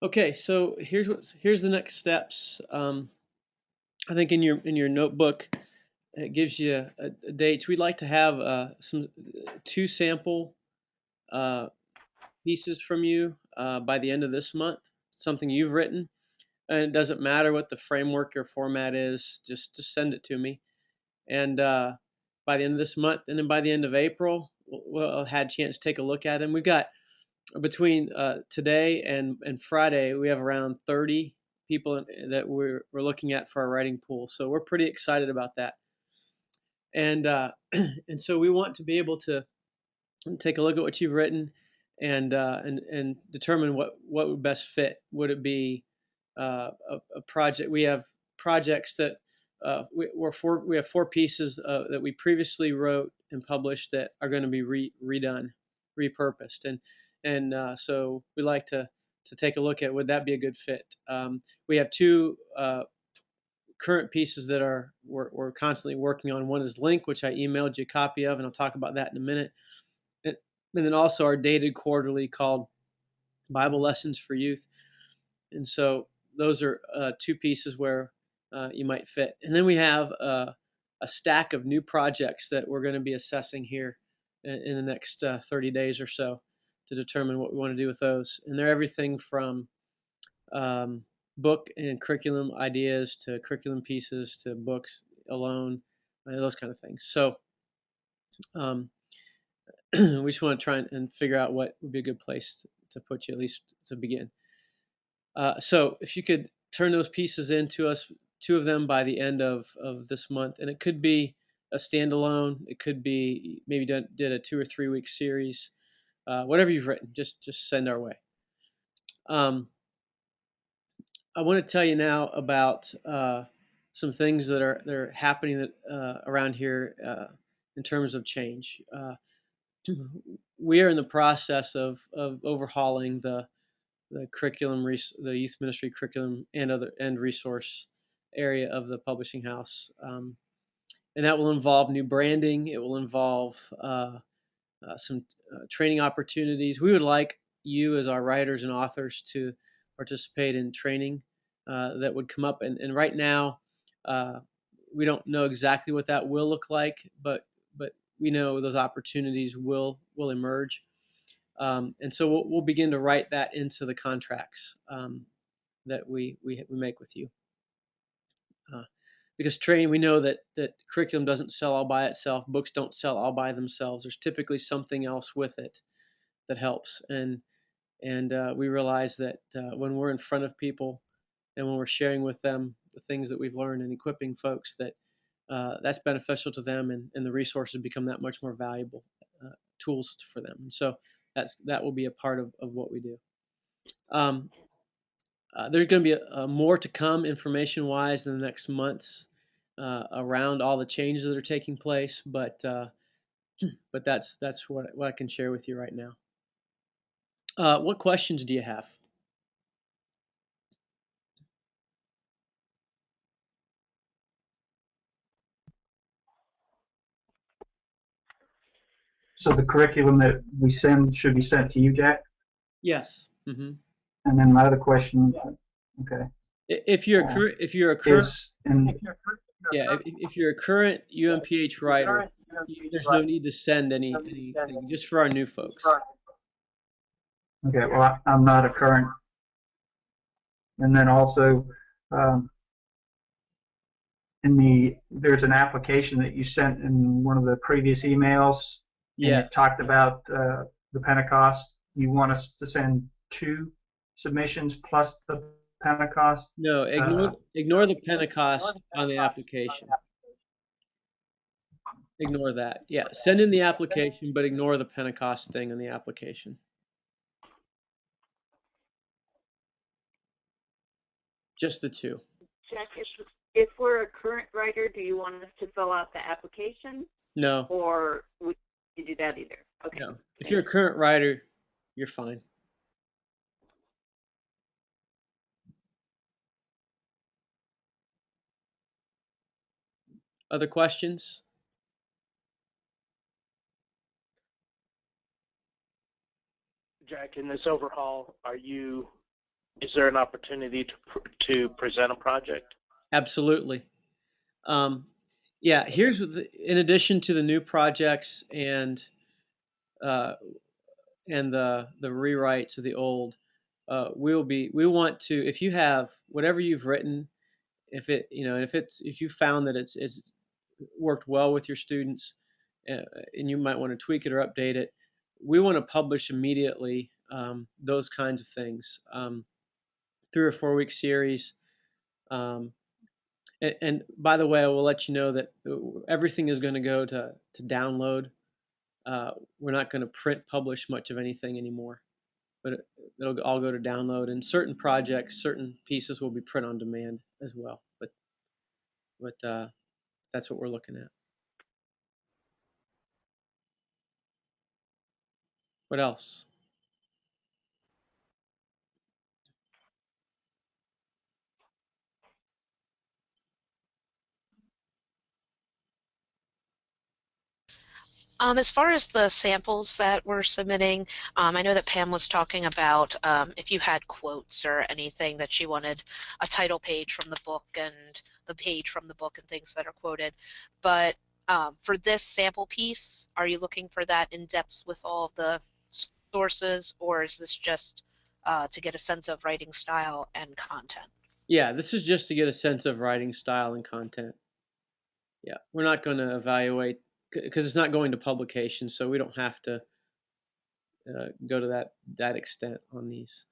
Okay, so here's the next steps. I think in your notebook it gives you dates. We'd like to have two sample pieces from you by the end of this month. Something you've written, and it doesn't matter what the framework or format is. Just send it to me, and by the end of this month, and then by the end of April, we'll have a chance to take a look at them. We've got between today and Friday, we have around 30 people that we're looking at for our writing pool. So we're pretty excited about that. And and so we want to be able to take a look at what you've written and determine what would best fit. Would it be a project? We have projects that we have four pieces that we previously wrote and published that are going to be redone, repurposed, and so we like to take a look at would that be a good fit. We have two current pieces that we're constantly working on. One is Link, which I emailed you a copy of, and I'll talk about that in a minute. And then also our dated quarterly called Bible Lessons for Youth. And so those are two pieces where you might fit. And then we have a stack of new projects that we're going to be assessing here in the next 30 days or so to determine what we want to do with those. And they're everything from book and curriculum ideas to curriculum pieces to books alone, those kind of things. So we just want to try and figure out what would be a good place to put you, at least to begin. So if you could turn those pieces into us, two of them by the end of this month, and it could be a standalone, it could be maybe did a 2 or 3 week series, whatever you've written, just send our way. I want to tell you now about some things that are happening that around here in terms of change. We are in the process of overhauling the curriculum, the youth ministry curriculum, and resource area of the publishing house, and that will involve new branding. It will involve some training opportunities. We would like you, as our writers and authors, to participate in training that would come up. And right now, we don't know exactly what that will look like, but we know those opportunities will emerge. And so we'll begin to write that into the contracts that we make with you. Because training, we know that curriculum doesn't sell all by itself. Books don't sell all by themselves. There's typically something else with it that helps. And we realize that when we're in front of people and when we're sharing with them the things that we've learned and equipping folks, that that's beneficial to them, and the resources become that much more valuable tools for them. And so that will be a part of what we do. There's going to be more to come information-wise in the next months around all the changes that are taking place, but that's what I can share with you right now. What questions do you have? So the curriculum that we send should be sent to you, Jack? Yes. Mm-hmm. And then my other question, okay. If you're a current UMPH writer, there's no need to send anything, just for our new folks. Okay, well, I'm not a current. And then also, there's an application that you sent in one of the previous emails. Yeah. And it talked about the Pentecost. You want us to send 2 submissions plus the Pentecost? No, ignore the Pentecost on the application. Ignore that. Yeah, send in the application, but ignore the Pentecost thing on the application. Just the 2. Jack, if we're a current writer, do you want us to fill out the application? No. Or would you do that either? Okay. No. If you're a current writer, you're fine. Other questions? Jack, in this overhaul, is there an opportunity to present a project? Absolutely. Yeah, here's in addition to the new projects and the rewrites of the old, we want to, if you have whatever you've written, if you found that it's worked well with your students, and you might want to tweak it or update it, we want to publish immediately those kinds of things. 3 or 4 week series. And by the way, I will let you know that everything is going to go to download. We're not going to print publish much of anything anymore, but it'll all go to download. And certain projects, certain pieces will be print on demand as well. But that's what we're looking at. What else? As far as the samples that we're submitting, I know that Pam was talking about if you had quotes or anything that she wanted a title page from the book and the page from the book and things that are quoted. But for this sample piece, are you looking for that in depth with all of the sources, or is this just to get a sense of writing style and content? Yeah, this is just to get a sense of writing style and content. Yeah, we're not going to evaluate because it's not going to publication, so we don't have to go to that extent on these.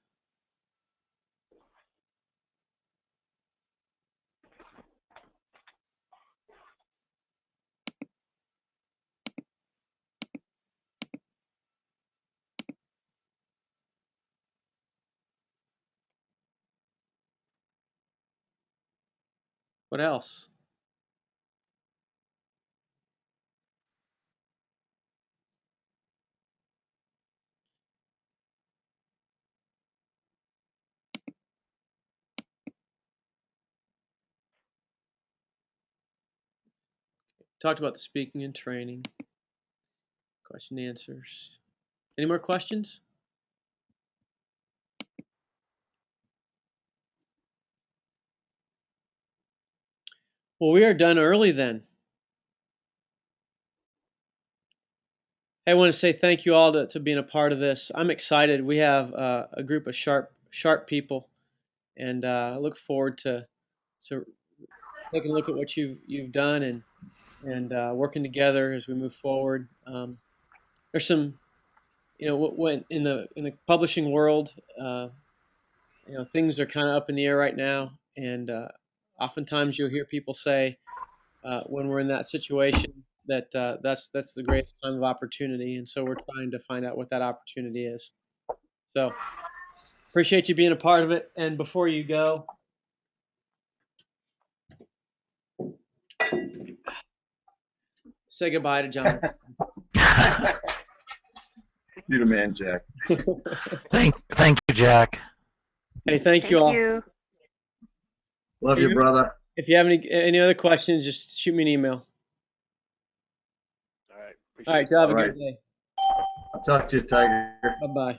What else? Talked about the speaking and training, question and answers. Any more questions? Well, we are done early then. Hey, I want to say thank you all to being a part of this. I'm excited. We have a group of sharp people, and I look forward to taking a look at what you've done and working together as we move forward. There's some, when in the publishing world, things are kind of up in the air right now, and oftentimes you'll hear people say when we're in that situation that that's the greatest time of opportunity, and so we're trying to find out what that opportunity is. So appreciate you being a part of it. And before you go, say goodbye to John. You're the man, Jack. Thank you, Jack. Hey, thank you all. Love you, brother. If you have any other questions, just shoot me an email. All right. All right, so have a good day. I'll talk to you, Tiger. Bye-bye.